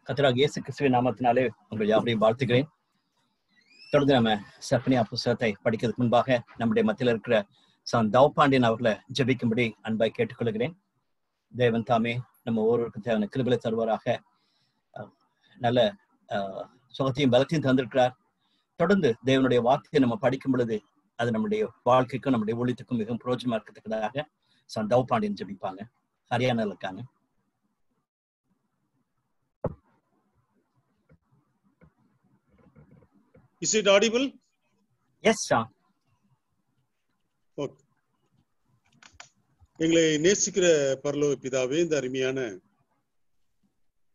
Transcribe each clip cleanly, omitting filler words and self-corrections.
கர்த்தராகிய இயேசு கிறிஸ்துவின் நாமத்தினாலே உங்கள் யாவரையும் வாழ்த்துகிறேன். தொடர்ந்து நம்ம சப்பனியா புஸ்தகத்தை படிக்கிறதுக்கு முன்பாக நம்முடைய மத்தியில் இருக்கிற தவபாண்டியன் அவர்களை ஜெபிக்கும்படி அன்பாய் கேட்டுக்கொள்கிறேன். தேவன் தாமே நம்ம ஒவ்வொருவருக்கும் தேவையான கிருபைகளை தருவாராக. நல்ல சுகத்தையும் பலத்தையும் தந்திருக்கிறார். தொடர்ந்து தேவனுடைய வார்த்தையை நம்ம படிக்கும் பொழுது அது நம்முடைய வாழ்க்கைக்கும் நம்முடைய ஊழியத்துக்கும் மிகவும் பிரயோஜனமா இருக்கிறதுக்காக தவபாண்டியன் ஜெபிப்பாங்க. ஹரியானால இருக்காங்க. Is it audible? Yes, sir. Okay. எங்களை நேசிக்கிற பரலோக பிதாவே, இந்த அருமையான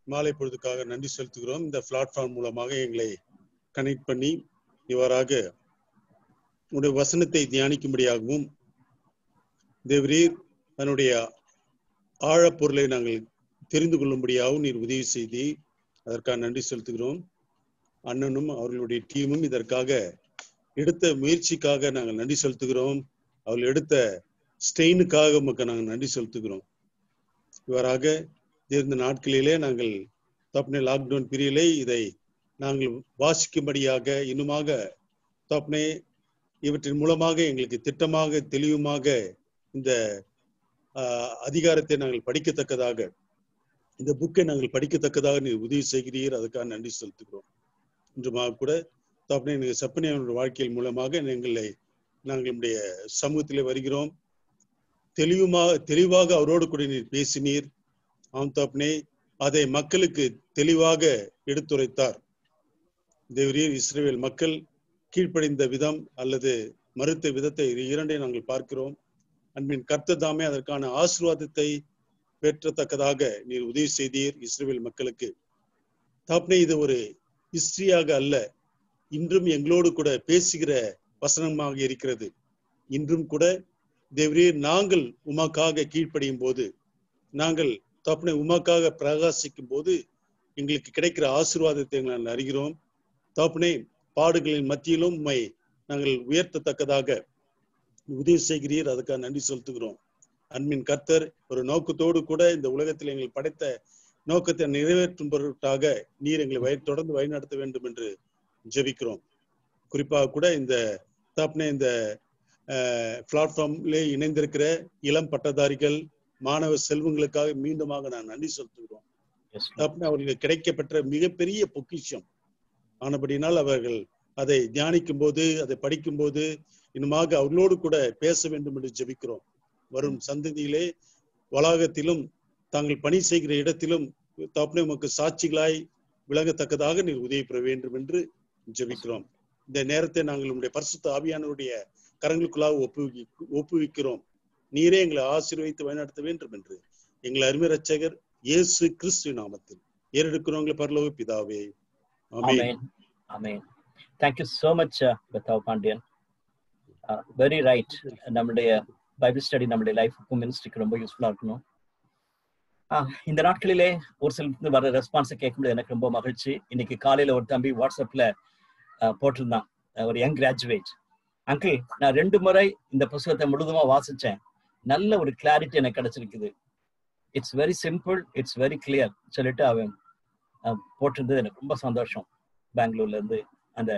மாலை பொழுதுக்காக நன்றி செலுத்துகிறோம். இந்த பிளாட்ஃபார்ம் மூலமாக எங்களை கனெக்ட் பண்ணி இவ்வாறாக உடைய வசனத்தை தியானிக்கும்படியாகவும் தேவரீர் அதனுடைய ஆழப்பொருளை நாங்கள் தெரிந்து கொள்ளும்படியாகவும் நீர் உதவி செய்தி அதற்காக நன்றி செலுத்துகிறோம். அண்ணனும் அவர்களுடைய டீமும் இதற்காக எடுத்த முயற்சிக்காக நாங்கள் நன்றி செலுத்துகிறோம். அவர்கள் எடுத்த ஸ்டெயினுக்காக நமக்கு நாங்கள் நன்றி செலுத்துகிறோம். இவ்வாறாக இந்த நாட்களிலே நாங்கள் தப்னே லாக்டவுன் பீரியடிலே இதை நாங்கள் வாசிக்கும்படியாக இன்னுமாக தப்னே இவற்றின் மூலமாக எங்களுக்கு திட்டமாக தெளிவுமாக இந்த அதிகாரத்தை நாங்கள் படிக்கத்தக்கதாக, இந்த புக்கை நாங்கள் படிக்கத்தக்கதாக நீர் உதவி செய்கிறீர். அதுக்காக நன்றி செலுத்துகிறோம். இன்றுமாக கூட தப்னே நீங்கள் சப்பனியாவுடைய வாழ்க்கையின் மூலமாக நாங்கள் நம்முடைய சமூகத்திலே வருகிறோம். தெளிவாக அவரோடு கூட நீர் பேசினீர். ஆம் தப்னே, அதை மக்களுக்கு தெளிவாக எடுத்துரைத்தார். தேவரீர், இஸ்ரவேல் மக்கள் கீழ்ப்படிந்த விதம் அல்லது மறுத்த விதத்தை இரண்டை நாங்கள் பார்க்கிறோம். அன்பின் கர்த்தர் தாமே அதற்கான ஆசீர்வாதத்தை பெற்றத்தக்கதாக நீர் உதவி செய்தீர் இஸ்ரவேல் மக்களுக்கு. தப்னே, இது ஒரு ஹிஸ்டரியாக அல்ல, இன்றும் எங்களோடு கூட பேசுகிற வசனமாக இருக்கிறது. இன்றும் கூட தேவரீர், நாங்கள் உமக்காக கீழ்ப்படியும் போது, நாங்கள் தப்னே உமக்காக பிரகாசிக்கும் போது எங்களுக்கு கிடைக்கிற ஆசீர்வாதத்தை நாங்கள் அறிகிறோம். தப்னே, பாடுகளின் மத்தியிலும் உம்மை நாங்கள் உயர்த்தத்தக்கதாக உதவி செய்கிறீர். அதுக்காக நன்றி செலுத்துகிறோம். அன்பின் கர்த்தர் ஒரு நோக்கத்தோடு கூட இந்த உலகத்தில் எங்கள் படைத்த நோக்கத்தை நிறைவேற்றும் பொருட்டாக நீர் எங்களை தொடர்ந்து வழிநடத்த வேண்டும் என்று ஜெபிக்கிறோம். குறிப்பாக கூட இந்த தப்னே இந்த பிளாட்ஃபார்ம்ல இணைந்திருக்கிற இளம் பட்டதாரிகள் மாணவ செல்வங்களுக்காக மீண்டுமாக நான் நன்றி செலுத்துகிறோம். தப்னே, அவர்களுக்கு கிடைக்கப்பட்ட மிகப்பெரிய பொக்கிஷம் ஆனபடினால் அவர்கள் அதை தியானிக்கும் போது, அதை படிக்கும் போது இன்னுமாக அவர்களோடு கூட பேச வேண்டும் என்று ஜெபிக்கிறோம். வரும் சந்ததியிலே வளாகத்திலும் தாங்கள் பணி செய்கிற இடத்திலும் தப்னே உமக்கு சாட்சிகளாய் விளங்கத்தக்கதாக நீர் உதவி பெற வேண்டும் என்று ஜெபிக்கிறோம். இந்த நேரத்தை நாங்கள் உங்களுடைய பரிசுத்த ஆவியானவருடைய கரங்களுக்குள்ளாக ஒப்புவிக்கிறோம். நீரே எங்களை ஆசீர்வதித்து வழிநடத்த வேண்டும் என்று எங்கள் அருமை ரட்சகர் இயேசு கிறிஸ்து நாமத்தில் ஏறெடுக்கிறவங்களை பரலோக பிதாவே, ஆமென். Amen. Thank you so much, Thav-Pandian. Very right. நம்முடைய பைபிள் ஸ்டடி நம்முடைய லைஃபுக்கும் மினிஸ்ட்ரிக்கு ரொம்ப யூஸ்ஃபுல்லா இருக்கணும். இந்த நாட்களிலே ஒரு சில வர ரெஸ்பான்ஸை கேட்கும்போது எனக்கு ரொம்ப மகிழ்ச்சி. இன்னைக்கு காலையில ஒரு தம்பி வாட்ஸ்அப்ல போட்டிருந்தான், ஒரு யங் கிராஜுவேட். அங்கிள், நான் 2 முறை இந்த புத்தகத்தை முழுதுமா வாசிச்சேன், நல்ல ஒரு கிளாரிட்டி எனக்கு கிடைச்சிருக்குது. It's very simple, it's very clear சொல்லிட்டு அவன் போட்டிருந்தது எனக்கு ரொம்ப சந்தோஷம். பெங்களூர்ல இருந்து அந்த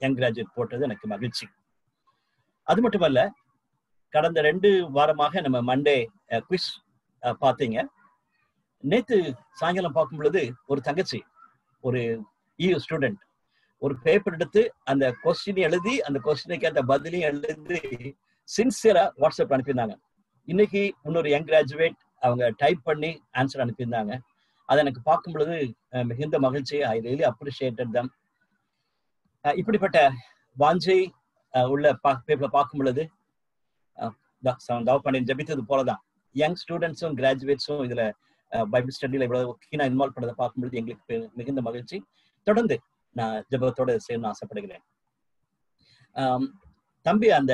யங் கிராஜுவேட் போட்டது எனக்கு மகிழ்ச்சி. அது மட்டுமல்ல, கடந்த 2 வாரமாக நம்ம மண்டே குவிஸ் பார்த்தீங்க. நேத்து சாயங்காலம் பார்க்கும் பொழுது ஒரு தங்கச்சி, ஒரு EU ஸ்டூடெண்ட், ஒரு பேப்பர் எடுத்து அந்த கொஸ்டின் எழுதி, அந்த கொஸ்டினுக்கு அந்த பதிலையும் எழுதி சின்சியரா வாட்ஸ்அப் அனுப்பியிருந்தாங்க. இன்னைக்கு இன்னொரு யங் கிராஜுவேட் அவங்க டைப் பண்ணி ஆன்சர் அனுப்பியிருந்தாங்க. அதை எனக்கு பார்க்கும் பொழுது மிகுந்த மகிழ்ச்சி. ஐ ரியலி அப்ரிஷியேட்டட் தம். இப்படிப்பட்ட வாஞ்சை உள்ள பேப்பரை பார்க்கும் பொழுது தவ-பாண்டியன் ஜெபித்தது போலதான் யங் ஸ்டூடெண்ட்ஸும் கிராஜுவேட்ஸும் இதுல பைபிள் ஸ்டடியில இவ்வளவு கீனா இன்வால்வ் பண்ணதை பார்க்கும் பொழுது எங்களுக்கு மிகுந்த மகிழ்ச்சி. தொடர்ந்து நான் ஜெபத்தோட செய்யணும்னு ஆசைப்படுகிறேன். தம்பி, அந்த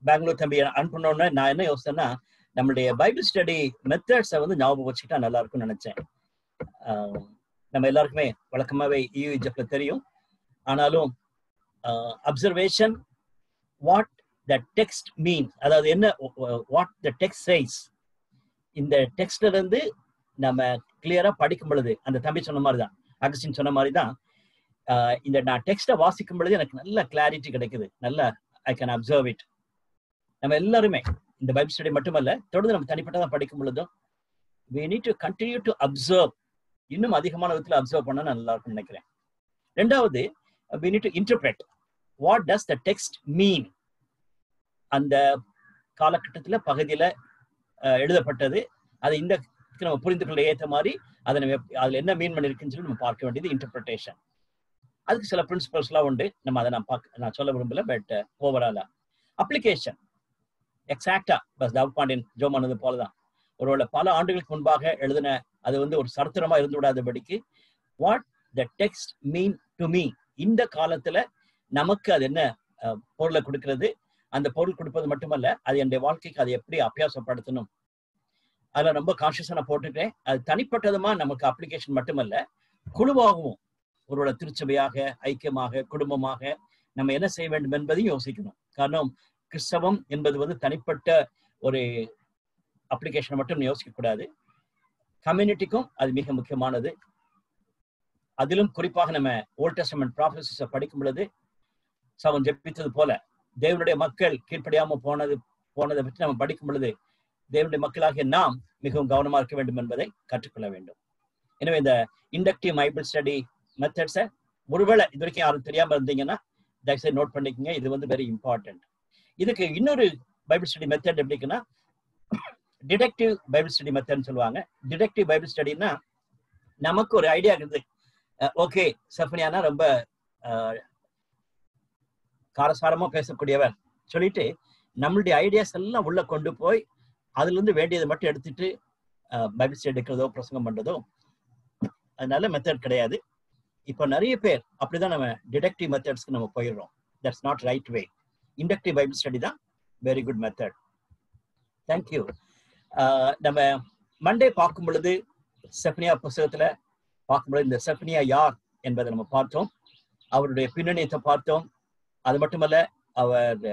பெங்களூர் தம்பி அனுப்பினோன்னு நான் என்ன யோசிச்சேன்னா, நம்மளுடைய பைபிள் ஸ்டடி மெத்தட்ஸை ஞாபகம் வச்சுக்கிட்டா நல்லா இருக்கும்னு நினைச்சேன். நம்ம எல்லாருக்குமே வழக்கமாவே EUJF தெரியும். ஆனாலும் அப்சர்வேஷன், வாட் த டெக்ஸ்ட் மீன், அதாவது என்ன வாட் த டெக்ஸ்ட் சேஸ், இந்த டெக்ஸ்ட்ல இருந்து நம்ம கிளியரா படிக்கும் பொழுது அந்த தம்பி சொன்ன மாதிரிதான் அகஸ்டின் சொன்ன மாதிரி தான் இந்த நான் டெக்ஸ்ட்டை வாசிக்கும் பொழுது எனக்கு நல்ல கிளாரிட்டி கிடைக்குது, நல்ல ஐ கேன் அப்சர்வ் இட். நம்ம எல்லாருமே இந்த பைபிள் ஸ்டடி மட்டுமல்ல, தொடர்ந்து நம்ம தனிப்பட்டதான் படிக்கும் பொழுதும் we need to continue to observe, இன்னும் அதிகமான விதத்தில் அப்சர்வ் பண்ண நல்லா இருக்கும்னு நினைக்கிறேன். ரெண்டாவது, we need to interpret what does the text mean. அந்த காலகட்டத்தில் பகுதியில் எழுதப்பட்டது, அதை இந்த நம்ம புரிந்து கொள்ள ஏற்ற மாதிரி அதை நம்ம அதில் என்ன மீன் பண்ணிருக்குன்னு சொல்லி நம்ம பார்க்க வேண்டியது இன்டர்பிரிட்டேஷன். அதுக்கு சில பிரின்சிபல்ஸ்லாம் உண்டு, நம்ம அதை நான் சொல்ல விரும்பல. பட் ஓவராலா அப்ளிகேஷன் எக்ஸாக்டா பஸ் தவபாண்டியன் ஜோமானது போலதான் ஒருவேளை பல ஆண்டுகளுக்கு முன்பாக எழுதின அது வந்து ஒரு சரித்திரமா இருந்து விடாதபடிக்கு what the text mean to me, இந்த காலத்துல நமக்கு அது என்ன பொருளை கொடுக்கிறது, அந்த பொருள் கொடுப்பது மட்டுமல்ல, அது என்னுடைய வாழ்க்கைக்கு அதை எப்படி அபியாசப்படுத்தணும், அதில் ரொம்ப கான்சியஸாக நான் போட்டுக்கிறேன். அது தனிப்பட்டதுமா நமக்கு அப்ளிகேஷன் மட்டுமல்ல, குழுவாகவும் ஒருவேளை திருச்சபையாக, ஐக்கியமாக, குடும்பமாக நம்ம என்ன செய்ய வேண்டும் என்பதையும் யோசிக்கணும். காரணம், கிறிஸ்தவம் என்பது வந்து தனிப்பட்ட ஒரு அப்ளிகேஷனை மட்டும் யோசிக்க கூடாது, கம்யூனிட்டிக்கும் அது மிக முக்கியமானது. அதிலும் குறிப்பாக நம்ம ஓல்ட் டெஸ்டமென்ட் ப்ராஃபஸிஸை படிக்கும் பொழுது சவன் ஜெபித்தது போல தேவனுடைய மக்கள் கீழ்ப்படியாம போனதை பற்றி நம்ம படிக்கும் பொழுது தேவனுடைய மக்களாகிய நாம் மிகவும் கவனமா இருக்க வேண்டும் என்பதை கற்றுக்கொள்ள வேண்டும். எனவே இந்த இண்டக்டிவ் பைபிள் ஸ்டடி மெத்தட்ஸை ஒருவேளை இது வரைக்கும் யாரும் தெரியாம இருந்தீங்கன்னா தயவுசெய்து நோட் பண்ணிக்கோங்க, இது வந்து வெரி இம்பார்ட்டன்ட். இதுக்கு இன்னொரு பைபிள் ஸ்டடி மெத்தட் எப்படின்னா டிடெக்டிவ் பைபிள் ஸ்டடி மெத்தட்னு சொல்லுவாங்க. டிடெக்டிவ் பைபிள் ஸ்டடினா நமக்கு ஒரு ஐடியா இருக்குது, ஓகே செஃபனியானா ரொம்ப காரசாரமா பேசக்கூடியவர் சொல்லிட்டு நம்மளுடைய ஐடியாஸ் எல்லாம் உள்ள கொண்டு போய் அதுல இருந்து வேண்டியதை மட்டும் எடுத்துட்டு பைபிள் ஸ்டடி எடுக்கிறதோ பிரசங்கம் பண்றதோ அதனால மெத்தட் கிடையாது. இப்போ நிறைய பேர் அப்படிதான் நம்ம டிடெக்டிவ் மெத்தட்ஸ்க்கு நம்ம போயிடுறோம். That's not right way. Inductive Bible study தான் வெரி குட் மெத்தட். தேங்க்யூ. நம்ம மண்டே பார்க்கும் பொழுது செஃபனியா புஸ்தகத்துல பார்க்கும்பொழுது இந்த செஃபனியா யார் என்பதை நம்ம பார்த்தோம், அவருடைய பின்னணியத்தை பார்த்தோம். அது மட்டுமல்ல, அவர்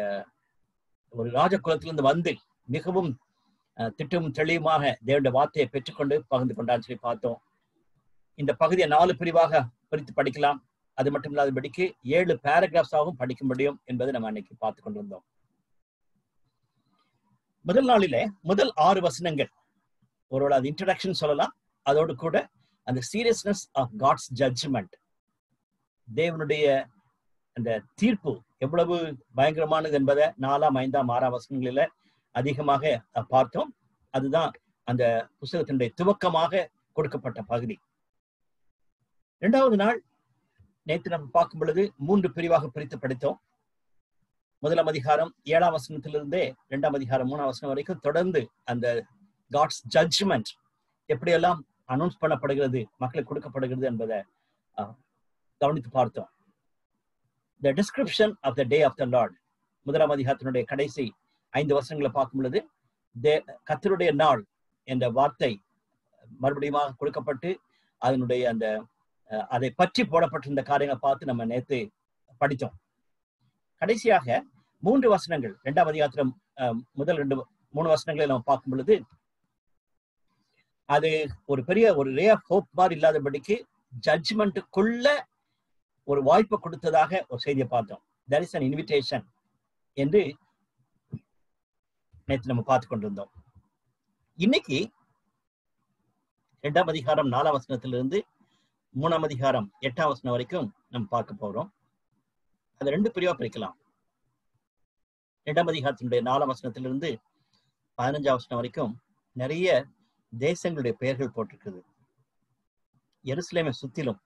ஒரு ராஜகுலத்திலிருந்து வந்து மிகவும் திட்டமும் தெளிவுமாக தேவனுடைய வார்த்தையை பெற்றுக்கொண்டு பகிர்ந்து கொண்டான்னு சொல்லி பார்த்தோம். இந்த பகுதியை 4 பிரிவாக பிரித்து படிக்கலாம். அது மட்டும் இல்லாதபடிக்கு 7 பேராகிராஃப்ஸாகவும் படிக்க முடியும் என்பதை நம்ம அன்னைக்கு பார்த்து கொண்டிருந்தோம். முதல் நாளிலே முதல் 6 வசனங்கள் ஒருவேளை அது இன்ட்ரடக்ஷன் சொல்லலாம், அதோடு கூட அந்த சீரியஸ்னஸ் ஆஃப் காட்ஸ் ஜட்ஜ்மெண்ட், தேவனுடைய அந்த தீர்ப்பு எவ்வளவு பயங்கரமானது என்பதை 4ஆம் 5ஆம் 6ஆம் வசனங்களில அதிகமாக பார்த்தோம். அதுதான் அந்த புத்தகத்தினுடைய துவக்கமாக கொடுக்கப்பட்ட பகுதி. 2வது நாள் நேற்று நம்ம பார்க்கும் பொழுது 3 பிரிவாக பிரித்து படித்தோம். 1ஆம் அதிகாரம் 7ஆம் வசனத்திலிருந்தே 2ஆம் அதிகாரம் 3ஆம் வசனம் வரைக்கும் தொடர்ந்து அந்த காட்ஸ் ஜட்ஜ்மெண்ட் எப்படியெல்லாம் அனௌன்ஸ் பண்ணப்படுகிறது, மக்களுக்கு கொடுக்கப்படுகிறது என்பதை கவனித்து பார்த்தோம். The description of the day of the Lord, 1ஆம் அதிகாரத்தினுடைய கடைசி 5 வசனங்களை பார்க்கும் பொழுது கர்த்தருடைய நாள் என்ற வார்த்தை மறுபடியும் கொடுக்கப்பட்டு அதனுடைய அந்த அதை பற்றி போடப்பட்டிருந்த காரியங்களை பார்த்து நம்ம நேற்று படித்தோம். கடைசியாக 3 வசனங்கள் 2ஆம் அதிகாரத்துல முதல் 3 வசனங்களை நம்ம பார்க்கும் பொழுது அது ஒரு பெரிய ஒரு ரே ஆஃப் ஹோப் மாதிரி இல்லாதபடிக்கு ஜட்ஜ்மெண்ட்டுக்குள்ள ஒரு வாய்ப்பை கொடுத்ததாக ஒரு செய்தியை பார்த்தோம். there is an invitation என்று நேற்று நம்ம பார்த்து கொண்டிருந்தோம். இன்னைக்கு 2ஆம் அதிகாரம் 4ஆம் வசனத்திலிருந்து 3ஆம் அதிகாரம் 8ஆம் வசனம் வரைக்கும் நம்ம பார்க்க போறோம். அது 2 பிரிவா பிரிக்கலாம். 2ஆம் அதிகாரத்தினுடைய 4ஆம் வசனத்திலிருந்து 15ஆம் வசனம் வரைக்கும் நிறைய தேசங்களுடைய பெயர்கள் போட்டிருக்குது. எருசலேமை சுத்திலும்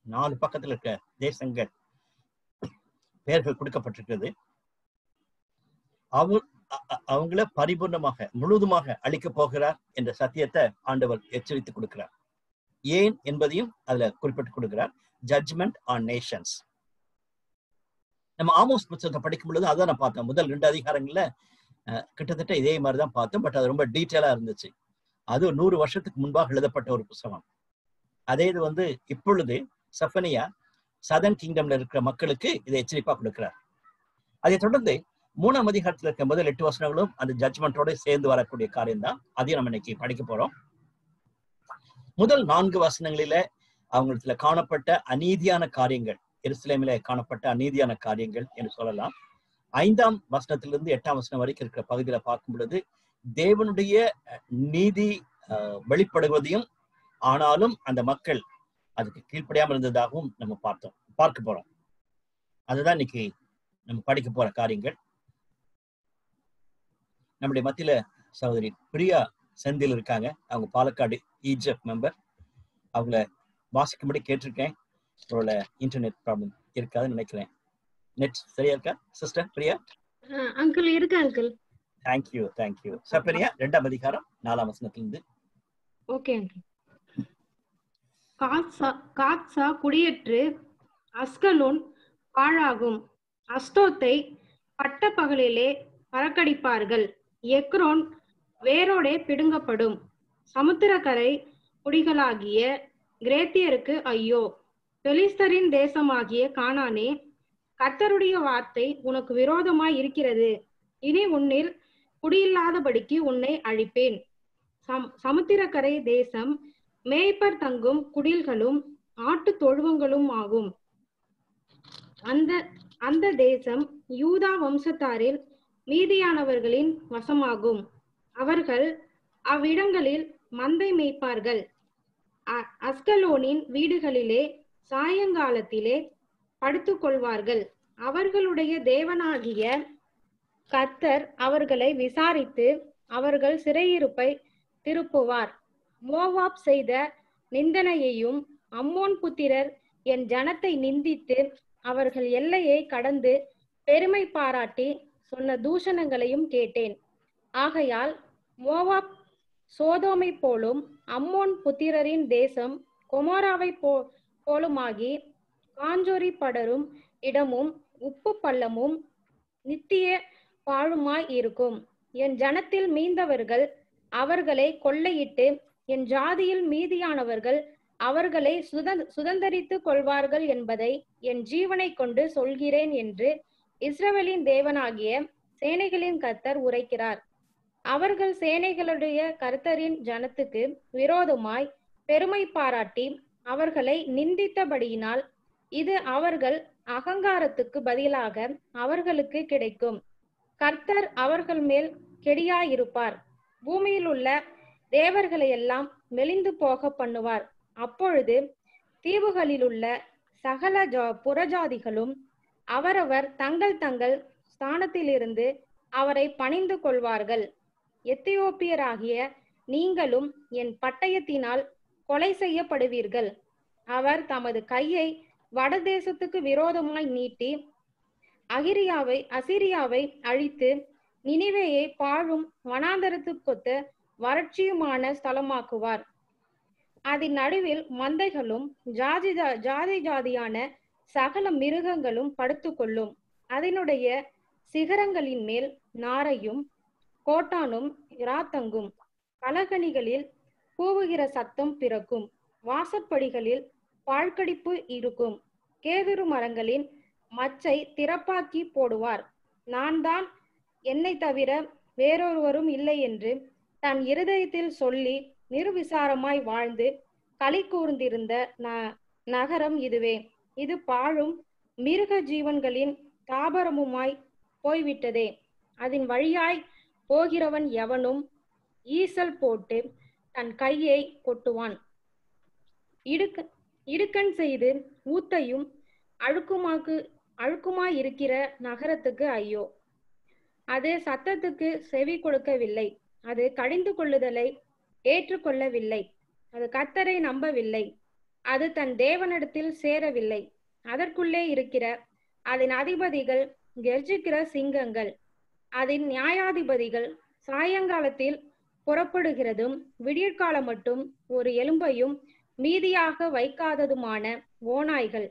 4 பக்கத்துல இருக்க தேசங்கள் பெயர்கள் கொடுக்கப்பட்டிருக்கிறது. அவங்கள பரிபூர்ணமாக முழுவதுமாக அழிக்க போகிறார் என்ற சத்தியத்தை ஆண்டவர் எச்சரித்து கொடுக்கிறார். ஏன் என்பதையும் அதுல குறிப்பிட்டு கொடுக்கிறார். Judgement on nations. நம்ம ஆமோஸ் புத்தகத்தை படிக்கும் பொழுது அதான் நான் பார்த்தோம். முதல் 2 அதிகாரங்கள்ல கிட்டத்தட்ட இதே மாதிரிதான் பார்த்தோம். பட் அது ரொம்ப டீட்டெயிலா இருந்துச்சு. அது 100 வருஷத்துக்கு முன்பாக எழுதப்பட்ட ஒரு புத்தகம். அதே இது வந்து இப்பொழுது செஃபனியா சதர்ன் கிங்டம்ல இருக்கிற மக்களுக்கு இதை எச்சரிப்பா கொடுக்கிறார். அதை தொடர்ந்து 3ஆம் அதிகாரத்தில் இருக்க முதல் 8 வசனங்களும் அந்த ஜட்ஜ்மெண்டோட சேர்ந்து வரக்கூடிய காரியம் தான். அதையும் நம்ம இன்னைக்கு படிக்க போறோம். முதல் 4 வசனங்களில அவங்களிடத்துல காணப்பட்ட அநீதியான காரியங்கள், எருசலேமிலே காணப்பட்ட அநீதியான காரியங்கள் என்று சொல்லலாம். 5ஆம் வசனத்திலிருந்து 8ஆம் வசனம் வரைக்கும் இருக்கிற பகுதியில பார்க்கும் பொழுது தேவனுடைய நீதி வெளிப்படுவதையும், ஆனாலும் அந்த மக்கள் அதுக்கு கீழ்ப்படியாமல் இருந்ததாகவும் நம்ம பார்க்க போறோம். அதுதான் இன்னைக்கு நம்ம படிக்க போற காரியங்கள். நம்முடைய மத்தியில சகோதரி பிரியா செந்தில் இருக்காங்க. அவங்க பாலக்காடு EGF மெம்பர். அவங்கள வாசிக்கும்படி கேட்டிருக்கேன். அவரோட இன்டர்நெட் ப்ராப்ளம் இருக்காதுன்னு நினைக்கிறேன். நெட் சரியா இருக்கா சிஸ்டர் பிரியா? அங்கிள் இருக்கு அங்கிள். தேங்க்யூ. சார் பிரியா 2ஆம் அதிகாரம் 4ஆம் வசனத்திலிருந்து. Okay uncle. காத்சா குடியேற்று அஸ்கலோன் பாழாகும். அஸ்தோத்தை பட்ட பகலிலே பறக்கடிப்பார்கள். எக்ரோன் வேரோடே பிடுங்கப்படும். சமுத்திரக்கரை குடிகளாகிய கிரேத்தியருக்கு ஐயோ! பெலிஸ்தரின் தேசமாகிய கானானே, கர்த்தருடைய வார்த்தை உனக்கு விரோதமாய் இருக்கிறது. இனி உன்னில் குடியில்லாதபடிக்கு உன்னை அழிப்பேன். சமுத்திரக்கரை தேசம் மேய்ப்பர் தங்கும் குடில்களும் ஆட்டு தொழுவங்களும் ஆகும். அந்த தேசம் யூதா வம்சத்தாரில் மீதியானவர்களின் வசமாகும். அவர்கள் அவ்விடங்களில் மந்தை மேய்ப்பார்கள். அஸ்கலோனின் வீடுகளிலே சாயங்காலத்திலே படுத்துக் கொள்வார்கள். அவர்களுடைய தேவனாகிய கர்த்தர் அவர்களை விசாரித்து அவர்கள் சிறையிருப்பை திருப்புவார். மோவாப் செய்த நிந்தனையையும், அம்மோன் புத்திரர் என் ஜனத்தை நிந்தித்து அவர்கள் எல்லையை கடந்து பெருமை பாராட்டி சொன்ன தூஷணங்களையும் கேட்டேன். ஆகையால் மோவாப் சோதோமை போலும், அம்மோன் புத்திரரின் தேசம் கொமோராவை போலுமாகி காஞ்சொரி படரும் இடமும் உப்பு பள்ளமும் நித்திய பாழுமாய் இருக்கும். என் ஜனத்தில் மீந்தவர்கள் அவர்களை கொள்ளையிட்டு என் ஜாதியில் மீதியானவர்கள் அவர்களை சுதந்தரித்துக் கொள்வார்கள் என்பதை என் ஜீவனை கொண்டு சொல்கிறேன் என்று இஸ்ரவேலின் தேவனாகிய சேனைகளின் கர்த்தர் உரைக்கிறார். அவர்கள் சேனைகளுடைய கர்த்தரின் ஜனத்துக்கு விரோதமாய் பெருமை பாராட்டி அவர்களை நிந்தித்தபடியினால் இது அவர்கள் அகங்காரத்துக்கு பதிலாக அவர்களுக்கு கிடைக்கும். கர்த்தர் அவர்கள் மேல் கெடியாயிருப்பார். பூமியில் உள்ள தேவர்களை எல்லாம் மெலிந்து போக பண்ணுவார். அப்பொழுது தீவுகளில் உள்ள சகல புறஜாதிகளும் அவரவர் தங்கள் தங்கள் ஸ்தானத்திலிருந்து அவரை பணிந்து கொள்வார்கள். எத்தியோப்பியராகிய நீங்களும் என் பட்டயத்தினால் கொலை செய்யப்படுவீர்கள். அவர் தமது கையை வடதேசத்துக்கு விரோதமாய் நீட்டி அசிரியாவை அழித்து நினிவேயை பாழும் வனாந்தரத்துக்கொத்த வறட்சியுமான ஸ்தலமாக்குவார். அதன் நடுவில் மந்தைகளும் ஜாதியான சகல மிருகங்களும் படுத்துக்கொள்ளும். அதனுடைய சிகரங்களின் மேல் நாரையும் கோட்டானும் இராத்தங்கும். பலகணிகளில் கூவுகிற சத்தம் பிறக்கும். வாசற்படிகளில் பாழ்கடிப்பு இருக்கும். கேதுரு மரங்களின் மச்சை திறப்பாக்கி போடுவார். நான் தான், என்னை தவிர வேறொருவரும் இல்லை என்று தன் இருதயத்தில் சொல்லி நிர்விசாரமாய் வாழ்ந்து களி கூர்ந்திருந்த நகரம் இதுவே. இது பாழும் மிருக ஜீவன்களின் தாபரமுமாய் போய்விட்டதே. அதன் வழியாய் போகிறவன் எவனும் ஈசல் போட்டு தன் கையை கொட்டுவான். இடுக்கண் செய்து ஊத்தையும் அழுக்குமாயிருக்கிற நகரத்துக்கு ஐயோ! அது சத்தத்துக்கு செவி கொடுக்கவில்லை. அது கடிந்து கொள்ளுதலை ஏற்றுக்கொள்ளவில்லை. அது கர்த்தரை நம்பவில்லை. அது தன் தேவனிடத்தில் சேரவில்லை. அதற்குள்ளே இருக்கிற அதன் அதிபதிகள் கெர்ச்சிக்கிற சிங்கங்கள். அதன் நியாயாதிபதிகள் சாயங்காலத்தில் புறப்படுகிறதும் விடியற்காலம் மட்டும் ஒரு எலும்பையும் மீதியாக வைக்காததுமான ஓநாய்கள்.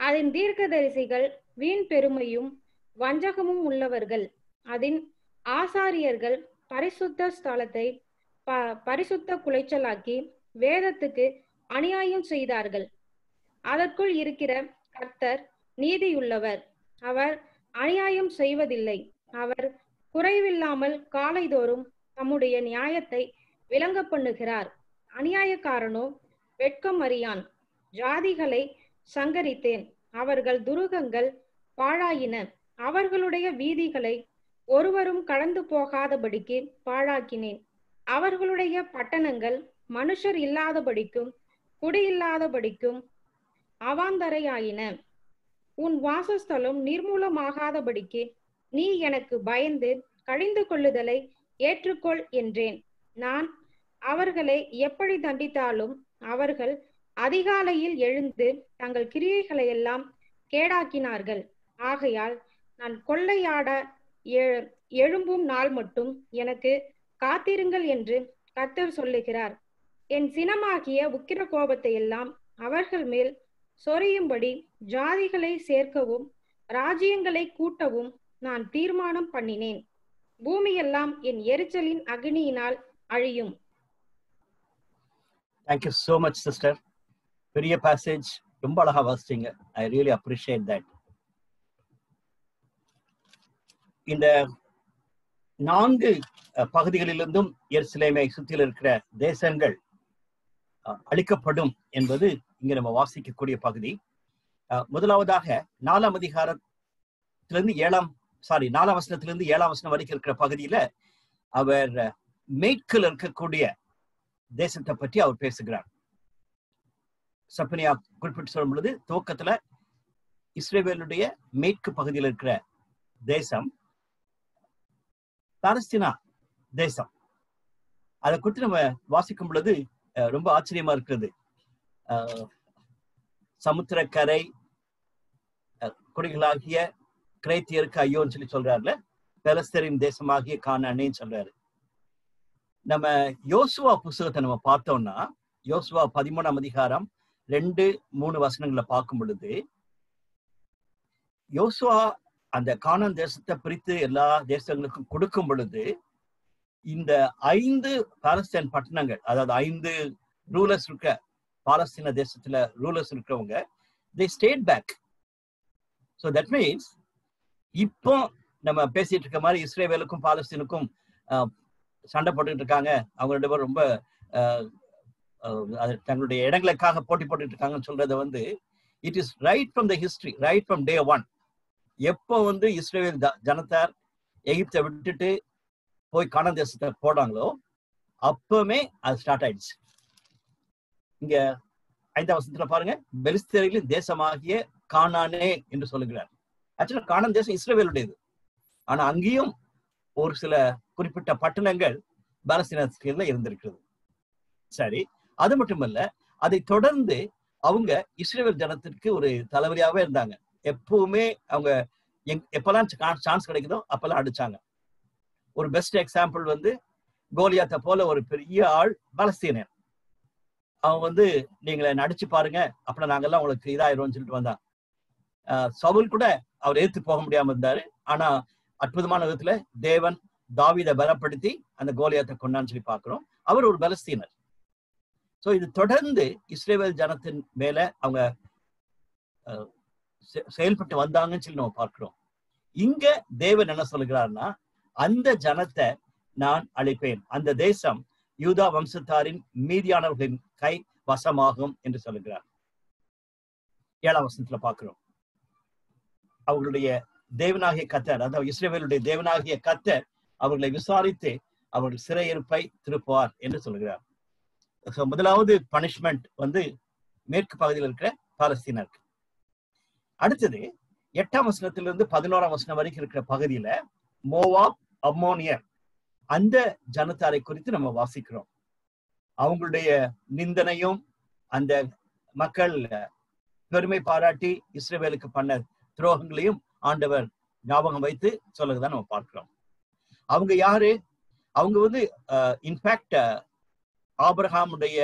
அதன் தீர்க்கதரிசிகள் வீண் பெருமையும் வஞ்சகமும் உள்ளவர்கள். அதன் ஆசாரியர்கள் பரிசுத்த ஸ்தலத்தை பரிசுத்த குலைச்சலாக்கி வேதத்துக்கு அநியாயம் செய்தார்கள். அதற்குள் இருக்கிற கர்த்தர் நீதியுள்ளவர். அவர் அநியாயம் செய்வதில்லை. அவர் குறைவில்லாமல் காலைதோறும் தம்முடைய நியாயத்தை விளங்க பண்ணுகிறார். அநியாயக்காரனோ வெட்கம் அறியான். ஜாதிகளை சங்கரித்தேன். அவர்கள் துருகங்கள் பாழாயின. அவர்களுடைய வீதிகளை ஒருவரும் கடந்து போகாதபடிக்கு பாழாக்கினேன். அவர்களுடைய பட்டணங்கள் மனுஷர் இல்லாதபடிக்கும் குடியில்லாதபடிக்கும் அவாந்தரையாயின. உன் வாசஸ்தலம் நிர்மூலமாகாதபடிக்கு நீ எனக்கு பயந்து கழிந்து கொள்ளுதலை ஏற்றுக்கொள் என்றேன். நான் அவர்களை எப்படி தண்டித்தாலும் அவர்கள் அதிகாலையில் எழுந்து தங்கள் கிரியைகளை எல்லாம் கேடாக்கினார்கள். ஆகையால் நான் கொள்ளையாட எழும்பும் நாள் மட்டும் எனக்கு காத்திருங்கள் என்று கர்த்தர் சொல்லுகிறார். என் சினமாகிய உக்கிர கோபத்தை எல்லாம் அவர்கள் மேல் சொரியும்படி ஜாதிகளை சேர்க்கவும் ராஜ்யங்களை கூட்டவும் நான் தீர்மானம் பண்ணினேன். பூமியெல்லாம் என் எரிச்சலின் அக்னியினால் அழியும். Thank you so much, sister. பெரிய passage, ரொம்ப அழகா வாசிச்சீங்க. I really appreciate that. இந்த 4 பகுதிகளிலிருந்தும் எருசலேமை சுற்றில இருக்கிற தேசங்கள் அழிக்கப்படும் என்பது இங்க நம்ம வாசிக்கக்கூடிய பகுதி. முதலாவதாக 4ஆம் அதிகாரத்திலிருந்து 4ஆம் வசனத்திலிருந்து 7ஆம் வசனம் வரைக்கும் இருக்கிற பகுதியில அவர் மேற்கில் இருக்கக்கூடிய தேசத்தை பற்றி அவர் பேசுகிறார். சப்பனியா குறிப்பிட்டு சொல்லும் பொழுது துவக்கத்துல இஸ்ரவேலுடைய மேற்கு பகுதியில் இருக்கிற தேசம் பாலஸ்தீனா தேசம். அதை குறித்து நம்ம வாசிக்கும் பொழுது ரொம்ப ஆச்சரியமா இருக்கிறது. சமுத்திரக்கரை குடிகளாகிய கிரேத்தியருக்கு ஐயோன்னு சொல்லி சொல்றாருல, பெலஸ்தரின் தேசமாகிய கானானேன்னு சொல்றாரு. நம்ம யோசுவா புஸ்தகத்தை நம்ம பார்த்தோம்னா யோசுவா 13ஆம் அதிகாரம் 2-3 வசனங்களை பார்க்கும் பொழுது யோசுவா அந்த கானான் தேசத்தை பிரித்து எல்லா தேசங்களுக்கும் கொடுக்கும் பொழுது இந்த 5 பாலஸ்தீன் பட்டணங்கள், அதாவது 5 ரூலர்ஸ் இருக்க பாலஸ்தீன தேசத்துல ரூலர்ஸ் இருக்கிறவங்க, they stayed back. So that means இப்போ நம்ம பேசிட்டு இருக்க மாதிரி இஸ்ரேவேலுக்கும் பாலஸ்தீனுக்கும் சண்டை போட்டுட்டு இருக்காங்க, அவங்க 2 பேரும் ரொம்ப தங்களுடைய இடங்களுக்காக போட்டி போட்டுட்டு இருக்காங்கன்னு சொல்றத it is right from the history, right from day 1. எப்போ இஸ்ரேல் ஜனத்தார் எகிப்தை விட்டுட்டு போய் கானான் தேசத்தை போடாங்களோ அப்பவுமே அது ஸ்டார்ட் ஆயிடுச்சு. இங்க 5ஆம் வசனத்துல பாருங்க, பெலிஸ்தரின் தேசமாகிய கானானே என்று சொல்லுகிறார். ஆக்சுவலா கானான் தேசம் இஸ்ரவேலுடையது. ஆனா அங்கேயும் ஒரு சில குறிப்பிட்ட பட்டணங்கள் பாலஸ்தீனத்துல இருந்திருக்கிறது. சரி, அது மட்டுமல்ல, அதை தொடர்ந்து அவங்க இஸ்ரேல் ஜனத்திற்கு ஒரு தலைவலியாவே இருந்தாங்க. எப்பவுமே அவங்க எப்பெல்லாம் சான்ஸ் கிடைக்குதோ அப்பெல்லாம் அடிச்சாங்க. ஒரு பெஸ்ட் எக்ஸாம்பிள் கோலியாத்தை போல ஒரு பெரிய ஆள் பாலஸ்தீனன். அவன் நீங்களை நடிச்சு பாருங்க, அப்புறம் நாங்கெல்லாம் உங்களுக்கு இதாயிரும் சொல்லிட்டு வந்தான். சவுல் கூட அவர் எதிர்த்து போக முடியாம இருந்தாரு. ஆனா அற்புதமான விதத்துல தேவன் தாவீதை பலப்படுத்தி அந்த கோலியாத்தை கொண்டான்னு சொல்லி பார்க்கிறோம். அவர் ஒரு பலஸ்தீனர். சோ இது தொடர்ந்து இஸ்ரேல் ஜனத்தின் மேல அவங்க செயல்பட்டு வந்தாங்கன்னு சொல்லி நம்ம பார்க்கிறோம். இங்க தேவன் என்ன சொல்கிறார்னா, அந்த ஜனத்தை நான் அழிப்பேன், அந்த தேசம் யூதா வம்சத்தாரின் மீதியானவர்களின் கை வசமாகும் என்று சொல்லுகிறார். 7ஆம் வசனத்துல பார்க்கிறோம், அவர்களுடைய தேவனாகிய கர்த்தர், அதாவது இஸ்ரவேலுடைய தேவனாகிய கர்த்தர் அவர்களை விசாரித்து அவர்கள் சிறையிருப்பை திருப்புவார் என்று சொல்கிறார். முதலாவது பனிஷ்மெண்ட் மேற்கு பகுதியில் இருக்கிற பாலஸ்தீனருக்கு. அடுத்தது 8ஆம் வசனத்திலிருந்து 11ஆம் வசனம் வரைக்கும் இருக்கிற பகுதியில மோவாப், அம்மோனியர், அந்த ஜனத்தாரை குறித்து நம்ம வாசிக்கிறோம். அவங்களுடைய நிந்தனையும் அந்த மக்கள் பெருமை பாராட்டி இஸ்ரவேலுக்கு பண்ண துரோகங்களையும் ஆண்டவர் ஞாபகம் வைத்து சொல்லதான் நம்ம பார்க்கிறோம். அவங்க யாரு? அவங்க இன்ஃபேக்ட் ஆபிரகாமுடைய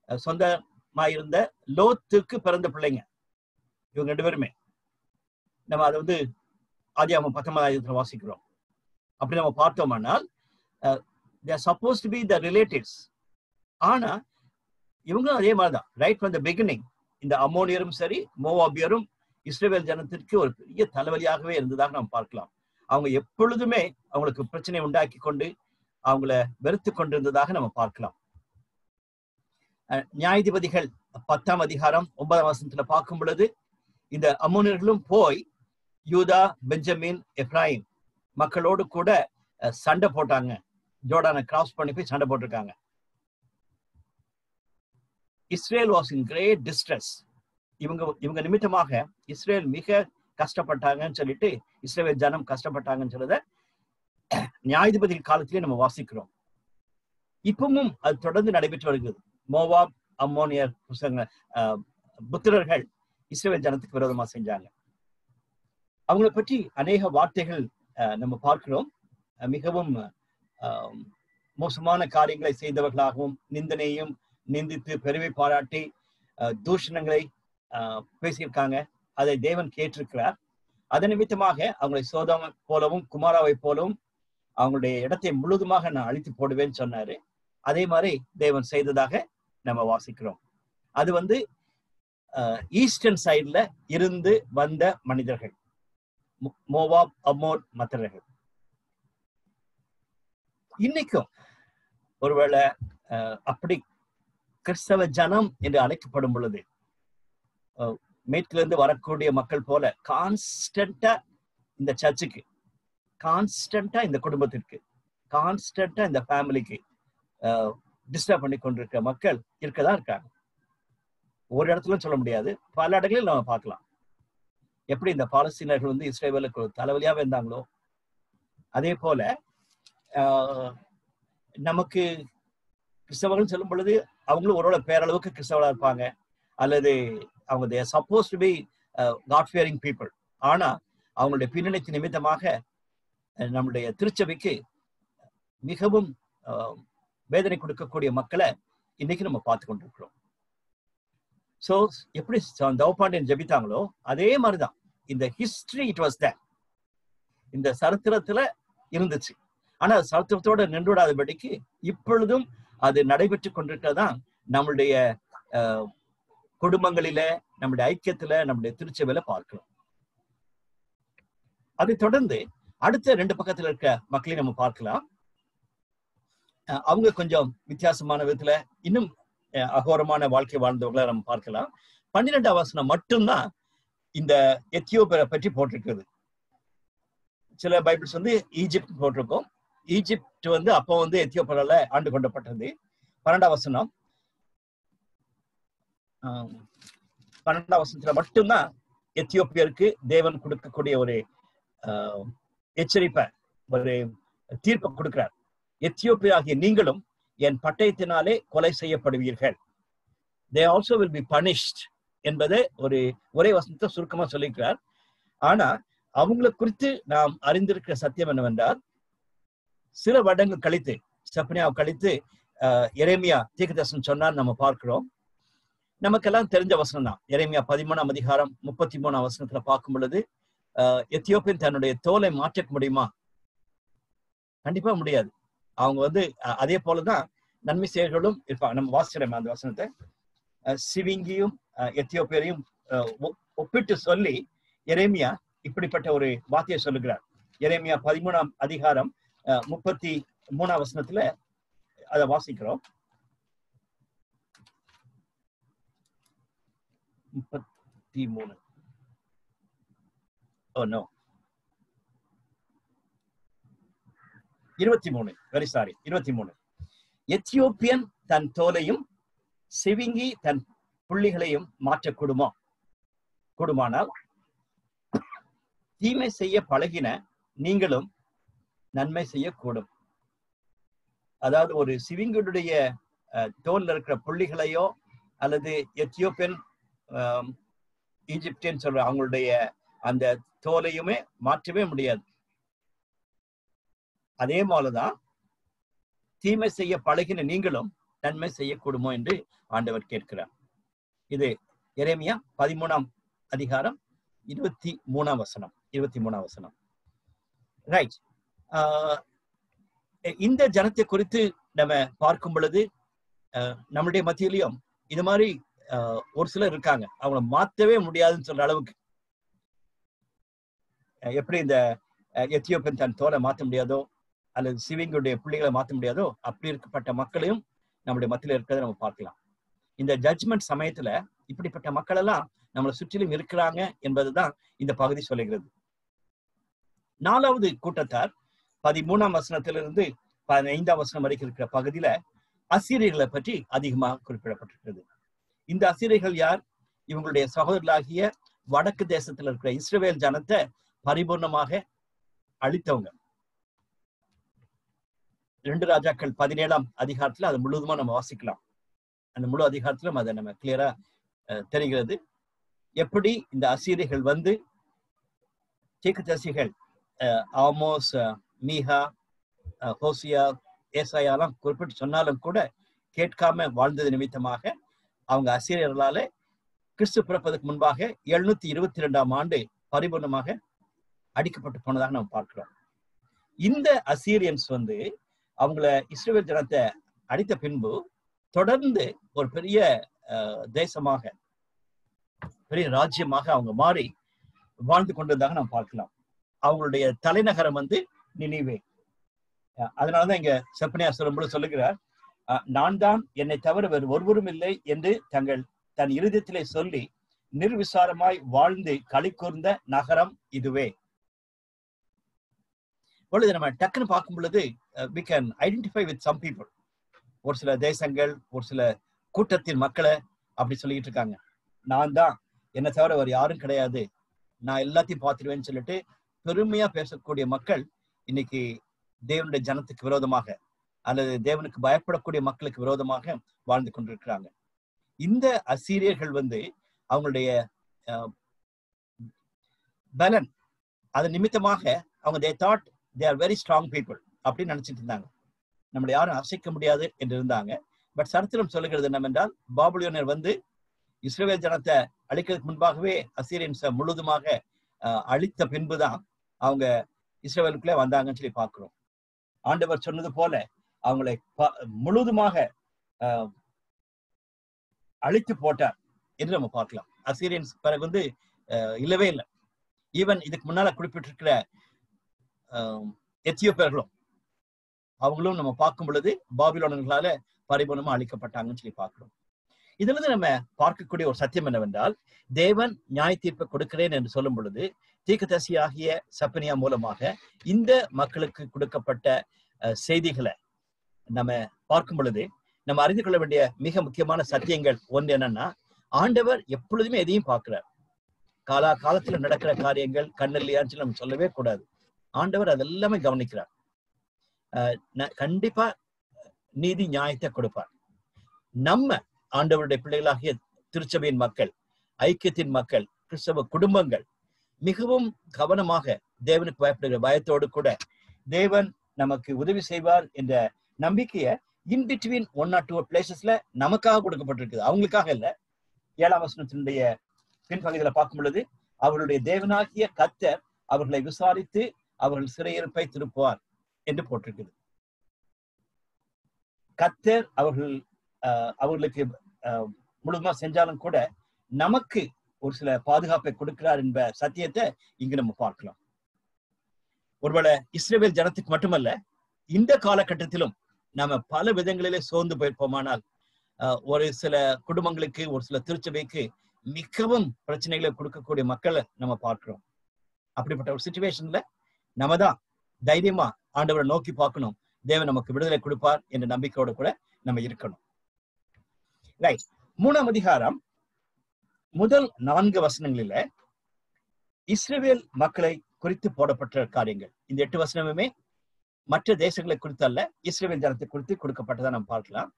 சொந்தமாயிருந்த லோத்துக்கு பிறந்த பிள்ளைங்க இவங்க 2 பேருமே. நம்ம அதை ஆதியாகமம் 19ஆம் வாசிக்கிறோம். அப்படி நம்ம பார்த்தோம்னால் they are supposed to be the relatives. ஆனா இவங்களும் அதே மாதிரிதான், ரைட் ஃப்ரம் த பிகினிங் இந்த அம்மோனியரும் சரி மோவாபியரும் இஸ்ரவேல் ஜனத்திற்கு ஒரு பெரிய தலைவலியாகவே இருந்ததாக நாம் பார்க்கலாம். அவங்க எப்பொழுதுமே அவங்களுக்கு பிரச்சனை உண்டாக்கி கொண்டு அவங்கள வெறுத்து கொண்டிருந்ததாக நம்ம பார்க்கலாம். நியாயாதிபதிகள் 10ஆம் அதிகாரம் 9ஆம் வசனத்துல பார்க்கும் பொழுது இந்த அம்மோனியர்களும் போய் யூதா, பெஞ்சமின், எப்ராயிம் மக்களோடு கூட சண்டை போட்டாங்க. ஜோர்டானை கிராஸ் பண்ணி போய் சண்டை போட்டிருக்காங்க. Israel was in great distress. இவங்க நிமித்தமாக இஸ்ரேல் மிக கஷ்டப்பட்டாங்கன்னு சொல்லிட்டு, இஸ்ரேல் ஜனம் கஷ்டப்பட்டாங்கன்னு சொல்றத நியாயாதிபதி காலத்திலே நம்ம வாசிக்கிறோம். இப்பவும் அது தொடர்ந்து நடைபெற்று வருகிறது. மோவாப், அம்மோனியர் புத்திரர்கள் இஸ்ரேல் ஜனத்துக்கு விரோதமா செஞ்சாங்க. அவங்களை பற்றி அநேக வார்த்தைகள் நம்ம பார்க்கிறோம். மிகவும் மோசமான காரியங்களை செய்தவர்களாகவும், நிந்தனையும் நிந்தித்து பெருமை பாராட்டி தூஷணங்களை பேசியிருக்காங்க. அதை தேவன் கேட்டிருக்கிறார். அதன் நிமித்தமாக அவங்களை சோதோமை போலவும் குமாராவை போலவும் அவங்களுடைய இடத்தை முழுதுமாக நான் அழித்து போடுவேன்னு சொன்னாரு. அதே மாதிரி தேவன் செய்ததாக நம்ம வாசிக்கிறோம். அது ஈஸ்டர்ன் சைட்ல இருந்து வந்த மனிதர்கள், மோவாப், அம்மோன் மற்றவர்கள். இன்னைக்கும் ஒருவேளை அப்படி கிறிஸ்தவ ஜனம் என்று அழைக்கப்படும் பொழுது மேற்குல இருந்து வரக்கூடிய மக்கள் போல கான்ஸ்டன்டா இந்த சர்ச்சுக்கு, கான்ஸ்டன்டா இந்த குடும்பத்திற்கு, கான்ஸ்டன்டா இந்த ஃபேமிலிக்கு டிஸ்டர்ப் பண்ணி கொண்டிருக்கிற மக்கள் இருக்கதான் இருக்காங்க. ஒரு இடத்துல சொல்ல முடியாது, பல இடங்களில் நம்ம பார்க்கலாம். எப்படி இந்த பாலஸ்தீனர்கள் இஸ்ரேலுக்கு தலைவலியாவே இருந்தாங்களோ அதே போல நமக்கு கிறிஸ்தவர்கள் சொல்லும் பொழுது அவங்களும் ஒருவேளை பேரளவுக்கு கிறிஸ்தவர்களா இருப்பாங்க, அல்லது அவங்க they are supposed to be God fearing people. ஆனா அவங்களுடைய பின்னணிக்கு நிமித்தமாக நம்முடைய திருச்சபைக்கு மிகவும் வேதனை கொடுக்கக்கூடிய மக்களை இன்னைக்கு நம்ம பார்த்து கொண்டிருக்கிறோம். ஸோ எப்படி தவப்பாண்டியன் ஜெபித்தாங்களோ அதே மாதிரிதான் இந்த ஹிஸ்டரி இட் வாஸ் தேர், இந்த சரித்திரத்துல இருந்துச்சு. ஆனா சரித்திரத்தோட நின்றுவிடாதபடிக்கு இப்பொழுதும் அது நடைபெற்று கொண்டிருக்கிறதான் நம்மளுடைய குடும்பங்களில, நம்முடைய ஐக்கியத்துல, நம்முடைய திருச்சபையில பார்க்கிறோம். அதை தொடர்ந்து அடுத்த 2 பக்கத்துல இருக்க மக்களையும் நம்ம பார்க்கலாம். அவங்க கொஞ்சம் வித்தியாசமான விதத்துல இன்னும் அகோரமான வாழ்க்கை வாழ்ந்தவங்களை நம்ம பார்க்கலாம். 12ஆம் வசனம் மட்டும்தான் இந்த எத்தியோப்பியரை பற்றி போட்டிருக்கிறது. சில பைபிள்ஸ் ஈஜிப்ட் போட்டிருக்கோம். ஈஜிப்ட் அப்போ எத்தியோப்பியால ஆண்டு கொண்டப்பட்டது. 12ஆம் வசனம் 12ஆம் வசனத்துல மட்டும்தான் எத்தியோப்பியருக்கு தேவன் கொடுக்கக்கூடிய ஒரு எச்சரிப்பை, ஒரு தீர்ப்பை கொடுக்கிறார். எத்தியோப்பியாகிய நீங்களும் என் பட்டயத்தினாலே கொலை செய்யப்படுவீர்கள். they also will be punished என்பதை ஒரே வசனத்தை சுருக்கமா சொல்லிக்கிறார். ஆனா அவங்களை குறித்து நாம் அறிந்திருக்கிற சத்தியம் என்னவென்றால், சில வருடங்கள் கழித்து, செப்பனியாவை கழித்து எரேமியா தீர்க்கதரிசனம் சொன்னார் நம்ம பார்க்கிறோம். நமக்கெல்லாம் தெரிஞ்ச வசனம் தான். எரேமியா 13ஆம் அதிகாரம் 33ஆம் வசனத்துல பார்க்கும் பொழுது, எத்தியோப்பியன் தன்னுடைய தோலை மாற்ற முடியுமா? கண்டிப்பா முடியாது. அவங்க அதே போலதான் நன்மை செயல்களும் இருப்பாங்க. நம்ம வாசிக்கிறோம் அந்த வசனத்தை. சிவிங்கியும் எத்தியோப்பியரையும் ஒப்பிட்டு சொல்லி எரேமியா இப்படிப்பட்ட ஒரு வார்த்தையை சொல்லுகிறார். எரேமியா 13ஆம் அதிகாரம் 33ஆம் வசனத்துல அதை வாசிக்கிறோம். 33 23 வெரி சாரி 23. எத்தியோப்பியன் தன் தோலையும் சிவிங்கி தன் புள்ளிகளையும் கூடுமானால் தீமை செய்ய பழகின நீங்களும் நன்மை செய்யக்கூடும். அதாவது ஒரு சிவிங்குடைய தோல்ல இருக்கிற புள்ளிகளையோ அல்லது எத்தியோப்பியன் ஈஜிப்டியன் சொல்ற அவங்களுடைய அந்த தோலையுமே மாற்றவே முடியாது. அதே போலதான் தீமை செய்ய பழகின நீங்களும் நன்மை செய்யக்கூடுமோ என்று ஆண்டவர் கேட்கிறார். இது எரேமியா 13ஆம் அதிகாரம் 23ஆம் வசனம். ரைட். இந்த ஜனத்தை குறித்து நம்ம பார்க்கும் பொழுது நம்முடைய மத்தியிலையும் இது மாதிரி ஒரு சிலர் இருக்காங்க. அவங்கள மாற்றவே முடியாதுன்னு சொல்ற அளவுக்கு, எப்படி இந்த எத்தியோப்பியன் தன் தோலை மாற்ற முடியாதோ அல்லது சிவிங்குடைய புள்ளிகளை மாற்ற முடியாதோ அப்படி இருக்கப்பட்ட மக்களையும் நம்முடைய மத்தியில இருக்கிறத நம்ம பார்க்கலாம். இந்த ஜட்ஜ்மெண்ட் சமயத்துல இப்படிப்பட்ட மக்கள் எல்லாம் நம்மளை சுற்றிலும் இருக்கிறாங்க என்பதுதான் இந்த பகுதி சொல்லுகிறது. 4வது கூட்டத்தார் 13ஆம் வசனத்திலிருந்து 15ஆம் வசனம் வரைக்கும் இருக்கிற பகுதியில அசீரியர்களை பற்றி அதிகமாக குறிப்பிடப்பட்டிருக்கிறது. இந்த அசீரியர்கள் யார்? இவங்களுடைய சகோதரர்களாகிய வடக்கு தேசத்துல இருக்கிற இஸ்ரவேல் ஜனத்தை பரிபூர்ணமாக அழித்தவங்க. 2 ராஜாக்கள் 17ஆம் அதிகாரத்துல அது முழுவதுமா நம்ம வாசிக்கலாம். அந்த முழு அதிகாரத்திலும் அதை நம்ம கிளியரா தெரிகிறது. எப்படி இந்த அசீரியர்கள் வந்து தீர்க்கதரிசிகள் ஆமோஸ், மீகா, ஹோசியா, ஏசாயாலாம் குறிப்பிட்டு சொன்னாலும் கூட கேட்காம வாழ்ந்தது நிமித்தமாக அவங்க அசீரியர்களால கிறிஸ்து பிறப்பதற்கு முன்பாக 722ஆம் ஆண்டு பரிபூர்ணமாக அடிக்கப்பட்டு போனதாக நம்ம பார்க்கிறோம். இந்த அசீரியன்ஸ் வந்து அவங்கள இஸ்ரவேல் ஜனத்தை அடித்த பின்பு தொடர்ந்து ஒரு பெரிய தேசமாக, பெரிய ராஜ்யமாக அவங்க மாறி வாழ்ந்து கொண்டிருந்ததாக நாம் பார்க்கலாம். அவங்களுடைய தலைநகரம் வந்து நினிவே. அதனாலதான் இங்க செப்பனியா சொல்லும்போது சொல்லுகிறார், நான் தான், என்னை தவிர வேறு ஒருவரும் இல்லை என்று தன் இருதயத்திலே சொல்லி நிர்விசாரமாய் வாழ்ந்து களி கூர்ந்த நகரம் இதுவே. பொழுது நம்ம டக்குன்னு பார்க்கும் பொழுது we can identify with some people. ஒரு சில தேசங்கள், ஒரு சில கூட்டத்தின் மக்களை அப்படி சொல்லிட்டு இருக்காங்க. நான் தான், என்னை தவிர வேறு யாரும் கிடையாது, நான் எல்லாத்தையும் பார்த்துடுவேன்னு சொல்லிட்டு பெருமையா பேசக்கூடிய மக்கள் இன்னைக்கு தேவனுடைய ஜனத்துக்கு விரோதமாக அல்லது தேவனுக்கு பயப்படக்கூடிய மக்களுக்கு விரோதமாக வாழ்ந்து கொண்டிருக்கிறாங்க. இந்த அசீரியர்கள் வந்து அவங்களுடைய பலன், அதன் நிமித்தமாக அவங்க they thought they are very strong people அப்படின்னு நினைச்சிட்டு இருந்தாங்க. நம்மளை யாரும் அசைக்க முடியாது என்று இருந்தாங்க. பட் சரித்திரம் சொல்லுகிறது என்னவென்றால், பாபிலோனியர் வந்து இஸ்ரவேல் ஜனத்தை அழிக்கிறதுக்கு முன்பாகவே அசீரியன்ஸை முழுவதுமாக அழித்த பின்புதான் அவங்க இஸ்ரவேலுக்குள்ளே வந்தாங்கன்னு சொல்லி பார்க்கிறோம். ஆண்டவர் சொன்னது போல அவங்களை முழுவதுமாக அழித்து போட்டார் என்று நம்ம பார்க்கலாம். அசீரியன்ஸ் பிறகு வந்து இல்லவே இல்லை. ஈவன் இதுக்கு முன்னால குறிப்பிட்டிருக்கிற எத்தியோப்பியர்களும் அவங்களும் நம்ம பார்க்கும் பொழுது பாபிலோனர்களால பரிபூர்ணமா அழிக்கப்பட்டாங்கன்னு சொல்லி பார்க்கிறோம். இதுல இருந்து நம்ம பார்க்கக்கூடிய ஒரு சத்தியம் என்னவென்றால், தேவன் நியாய தீர்ப்பை கொடுக்கிறேன் என்று சொல்லும் பொழுது தீர்க்கதரிசியாகிய செப்பனியா மூலமாக இந்த மக்களுக்கு கொடுக்கப்பட்ட செய்திகளை நம்ம பார்க்கும் பொழுது நம்ம அறிந்து கொள்ள வேண்டிய மிக முக்கியமான சத்தியங்கள் ஒன்று என்னன்னா, ஆண்டவர் எப்பொழுதுமே எதையும் பார்க்கிறார். காலத்துல நடக்கிற காரியங்கள் கண்ணில்லையான்னு சொல்லி நம்ம சொல்லவே கூடாது. ஆண்டவர் அதெல்லாமே கவனிக்கிறார். கண்டிப்பா நீதி நியாயத்தை கொடுப்பார். நம்ம ஆண்டவருடைய பிள்ளைகளாகிய திருச்சபையின் மக்கள், ஐக்கியத்தின் மக்கள், கிறிஸ்தவ குடும்பங்கள் மிகவும் கவனமாக தேவனுக்கு பயப்படுகிற பயத்தோடு கூட தேவன் நமக்கு உதவி செய்வார் என்ற நம்பிக்கையை இன் பிட்வீன் 1 or 2 பிளேசஸ்ல நமக்காக கொடுக்கப்பட்டிருக்குது, அவங்களுக்காக இல்ல. 7ஆம் வசனத்தினுடைய பின்பகுதியில பார்க்கும் பொழுது, அவர்களுடைய தேவனாகிய கர்த்தர் அவர்களை விசாரித்து அவர்கள் சிறையிருப்பை திருப்புவார் என்று போட்டிருக்குது. கர்த்தர் அவர்களுக்கு முழுமா செஞ்சாலும் கூட நமக்கு ஒரு சில பாதுகாப்பை கொடுக்கிறார் என்ப சத்தியத்தை இங்கு நம்ம பார்க்கலாம். ஒருவேளை இஸ்ரவேல் ஜனத்துக்கு மட்டுமல்ல, இந்த காலகட்டத்திலும் நாம பல விதங்களிலே சோர்ந்து போயிருப்போமானால், ஒரு சில குடும்பங்களுக்கு, ஒரு சில திருச்சபைக்கு மிகவும் பிரச்சனைகளை கொடுக்கக்கூடிய மக்களை நம்ம பார்க்கிறோம். அப்படிப்பட்ட ஒரு சிச்சுவேஷன்ல நம்ம தான் தைரியமா ஆண்டவரை நோக்கி பார்க்கணும். தேவன் நமக்கு விடுதலை கொடுப்பார் என்ற நம்பிக்கையோடு கூட நம்ம இருக்கணும். ரைட். 3ஆம் அதிகாரம் முதல் 4 வசனங்களில இஸ்ரவேல் மக்களை குறித்து போடப்பட்ட காரியங்கள். இந்த 8 வசனமுமே மற்ற தேசங்களை குறித்து அல்ல, இஸ்ரவேல் ஜனத்தை குறித்து கொடுக்கப்பட்டதா நம்ம பார்க்கலாம்.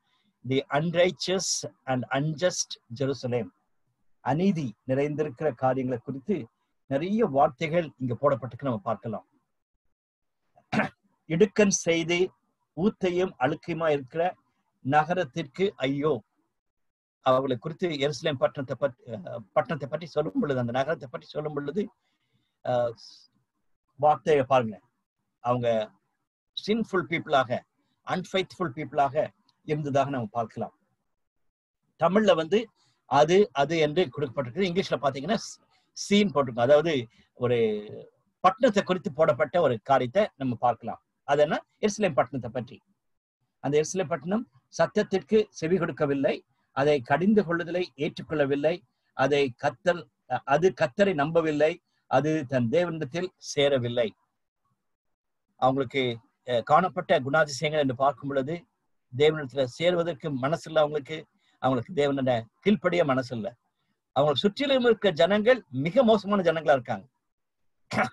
தி அன்ரைச்சஸ் அண்ட் அன்ஜஸ்ட் ஜெருசலேம், அநீதி நிறைந்திருக்கிற காரியங்களை குறித்து நிறைய வார்த்தைகள் இங்க போடப்பட்டிருக்கு நம்ம பார்க்கலாம். இடுக்கன் செய்து ஊத்தையும் அழுக்கையுமா இருக்கிற நகரத்திற்கு ஐயோ, அவர்களை குறித்து எருசலேம் பட்டணத்தை பற்றி சொல்லும் பொழுது, அந்த நகரத்தை பற்றி சொல்லும் பொழுது வார்த்தையை பாருங்க. அவங்க சின்ஃபுல் பீப்புளாக, அன்ஃபெய்த்ஃபுல் பீப்புளாக இருந்ததாக நம்ம பார்க்கலாம். தமிழ்ல வந்து அது அது என்று கொடுக்கப்பட்டிருக்கு. இங்கிலீஷ்ல பாத்தீங்கன்னா சீன் போட்டிருக்கோம். அதாவது ஒரு பட்டணத்தை குறித்து போடப்பட்ட ஒரு காரியத்தை நம்ம பார்க்கலாம். அது என்ன? எருசலேம் பட்டணத்தை பற்றி. அந்த எருசலேம் பட்டணம் சத்தத்திற்கு செவி கொடுக்கவில்லை, அதை கடிந்து கொள்ளுதலை ஏற்றுக்கொள்ளவில்லை, அது கர்த்தரை நம்பவில்லை, அது தன் தேவனிடத்தில் சேரவில்லை. அவங்களுக்கு காணப்பட்ட குணாதிசயங்கள் என்று பார்க்கும் பொழுது தேவனிடத்துல சேருவதற்கு மனசு இல்லை, அவங்களுக்கு தேவனோட கீழ்ப்படிய மனசு இல்லை. அவங்களுக்கு சுற்றிலும் இருக்க ஜனங்கள் மிக மோசமான ஜனங்களா இருக்காங்க.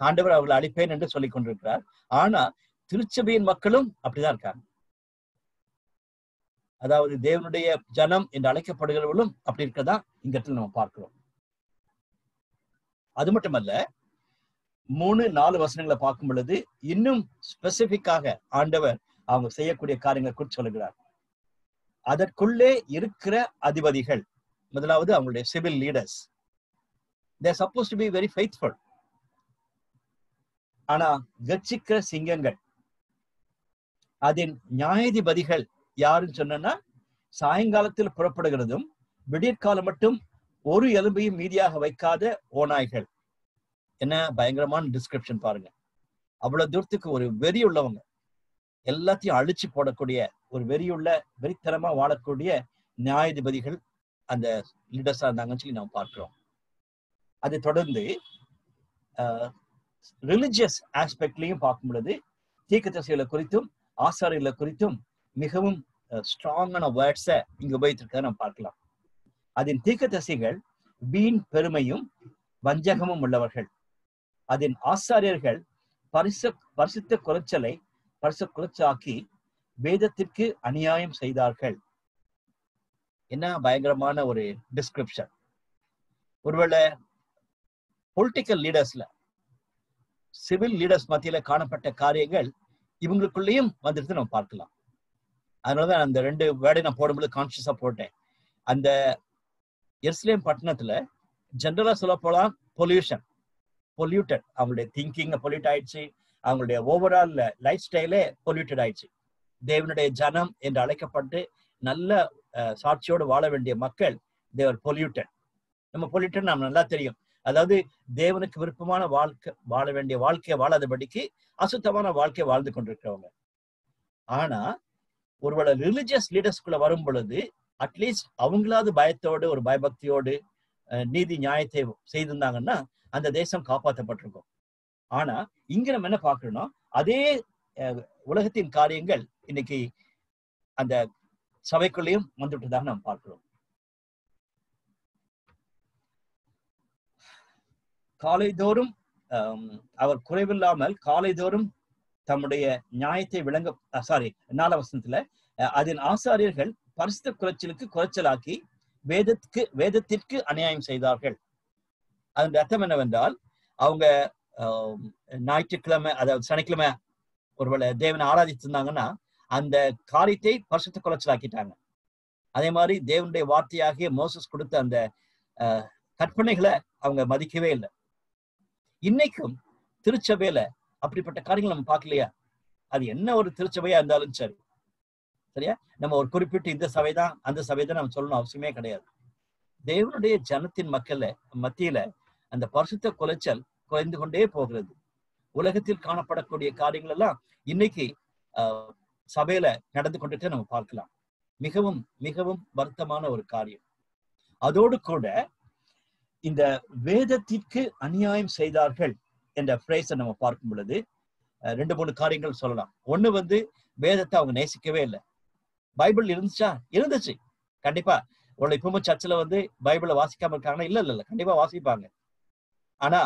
ஆண்டவர் அவர்களை அழிப்பேன் என்று சொல்லிக் கொண்டிருக்கிறார். ஆனா திருச்சபையின் மக்களும் அப்படிதான் இருக்காங்க. அதாவது தேவனுடைய ஜனம் என்று அழைக்கப்படுகிறவர்களும் அப்படி இருக்கதான் இந்த இடத்துல நம்ம பார்க்கிறோம். அது மட்டுமல்ல, 3-4 வசனங்களை பார்க்கும் பொழுது இன்னும் ஸ்பெசிபிக்காக ஆண்டவர் அவங்க செய்யக்கூடிய காரியங்களை குறித்து சொல்லுகிறார். அதற்குள்ளே இருக்கிற அதிபதிகள், முதலாவது அவங்களுடைய civil leaders, they are supposed to be very faithful. ஆனா கர்ச்சிக்கிற சிங்கங்கள், அதன் நியாயாதிபதிகள் யாருன்னு சொன்னா சாயங்காலத்தில் புறப்படுகிறதும் விடியற்காலம் மட்டும் ஒரு எலும்பையும் மீதியாக வைக்காத ஓநாய்கள். என்ன பயங்கரமான டிஸ்கிரிப்ஷன் பாருங்க. அவ்வளவு தூரத்துக்கு ஒரு வெறி உள்ளவங்க, எல்லாத்தையும் அழிச்சு போடக்கூடிய ஒரு வெறித்தனமா வாழக்கூடிய நியாயாதிபதிகள் அந்த லீடர்ஸா இருந்தாங்கன்னு சொல்லி நாம் பார்க்கிறோம். அதை தொடர்ந்து ரிலிஜியஸ் ஆஸ்பெக்ட்லையும் பார்க்கும் பொழுது தீர்க்கதரிசிகளை குறித்தும் ஆசாரியர்களை குறித்தும் மிகவும் ஸ்ட்ராங்கான வேர்ட்ஸை இங்க உபயோகித்திருக்கிறத நம்ம பார்க்கலாம். அதன் தீர்க்கதரிசிகள் வீண் பெருமையும் வஞ்சகமும் உள்ளவர்கள். அதன் ஆசாரியர்கள் பரிசுத்த குறைச்சலாக்கி வேதத்திற்கு அநியாயம் செய்தார்கள். என்ன பயங்கரமான ஒரு டிஸ்கிரிப்ஷன். ஒருவேளை பொலிட்டிக்கல் லீடர்ஸ்ல, சிவில் லீடர்ஸ் மத்தியில காணப்பட்ட காரியங்கள் இவங்களுக்குள்ளேயும் வந்துட்டு நம்ம பார்க்கலாம். அதனாலதான் அந்த 2 வேர்டை நான் போடும்போது கான்சியஸா போட்டேன். அந்த எருசலேம் பட்டணத்துல ஜெனரலா சொல்ல போலாம் பொல்யூட்டட், அவங்களுடைய திங்கிங் பொல்யூட் ஆயிடுச்சு, அவங்களுடைய ஓவரால் லைஃப் ஸ்டைலே பொல்யூட்டட் ஆயிடுச்சு. தேவனுடைய ஜனம் என்று அழைக்கப்பட்டு நல்ல சாட்சியோடு வாழ வேண்டிய மக்கள் தேவர் பொல்யூட்டட். நம்ம பொல்யூட்டட் நம்ம நல்லா தெரியும். அதாவது தேவனுக்கு விருப்பமான வாழ வேண்டிய வாழ்க்கையை வாழாதபடிக்கு அசுத்தமான வாழ்க்கையை வாழ்ந்து கொண்டிருக்கிறவங்க. ஆனா ஒருவேளை ரிலிஜியஸ் லீடர்ஸ்குள்ள வரும் பொழுது அட்லீஸ்ட் அவங்களாவது பயத்தோடு ஒரு பயபக்தியோடு நீதி நியாயத்தை செய்திருந்தாங்கன்னா அந்த தேசம் காப்பாற்றப்பட்டிருக்கும். ஆனா இங்க நம்ம என்ன பார்க்கறோம்னா அதே உலகத்தின் காரியங்கள் இன்னைக்கு அந்த சபைக்குள்ளேயும் வந்துவிட்டதாக நாம் பார்க்கிறோம். காலைதோறும் அவர் குறைவில்லாமல் காலைதோறும் தம்முடைய நியாயத்தை 4 வசனத்துல அதன் ஆசாரியர்கள் பரிசுத்த குறைச்சலாக்கி வேதத்திற்கு அநியாயம் செய்தார்கள். அதன் அர்த்தம் என்னவென்றால் அவங்க ஞாயிற்றுக்கிழமை, அதாவது சனிக்கிழமை ஒருவேளை தேவனை ஆராதிச்சிருந்தாங்கன்னா அந்த காரியத்தை பரிசுத்த குறைச்சலாக்கிட்டாங்க. அதே மாதிரி தேவனுடைய வார்த்தையாகிய மோசஸ் கொடுத்த அந்த கற்பனைகளை அவங்க மதிக்கவே இல்லை. இன்னைக்கும் திருச்சபையில அப்படிப்பட்ட காரியங்கள் நம்ம பார்க்கலையா? அது என்ன ஒரு திருச்சபையா இருந்தாலும் சரி, சரியா, நம்ம ஒரு குறிப்பிட்ட இந்த சபைதான் அந்த சபைதான் நம்ம சொல்லணும் அவசியமே கிடையாது. தேவனுடைய ஜனத்தின் மத்தியில அந்த பரிசுத்த குலைச்சல் குறைந்து கொண்டே போகிறது. உலகத்தில் காணப்படக்கூடிய காரியங்கள் எல்லாம் இன்னைக்கு சபையில நடந்து கொண்டுட்டு நம்ம பார்க்கலாம். மிகவும் மிகவும் வருத்தமான ஒரு காரியம். அதோடு கூட இந்த வேதத்திற்கு அநியாயம் செய்தார்கள் என்ற பிரைஸை நம்ம பார்க்கும் பொழுது 2-3 காரியங்கள் சொல்லலாம். ஒண்ணு வேதத்தை அவங்க நேசிக்கவே இல்லை. பைபிள் இருந்துச்சு கண்டிப்பா. உங்களை இப்பவும் சர்ச்சில் பைபிளை வாசிக்காம இருக்காங்கன்னா இல்ல கண்டிப்பா வாசிப்பாங்க. ஆனா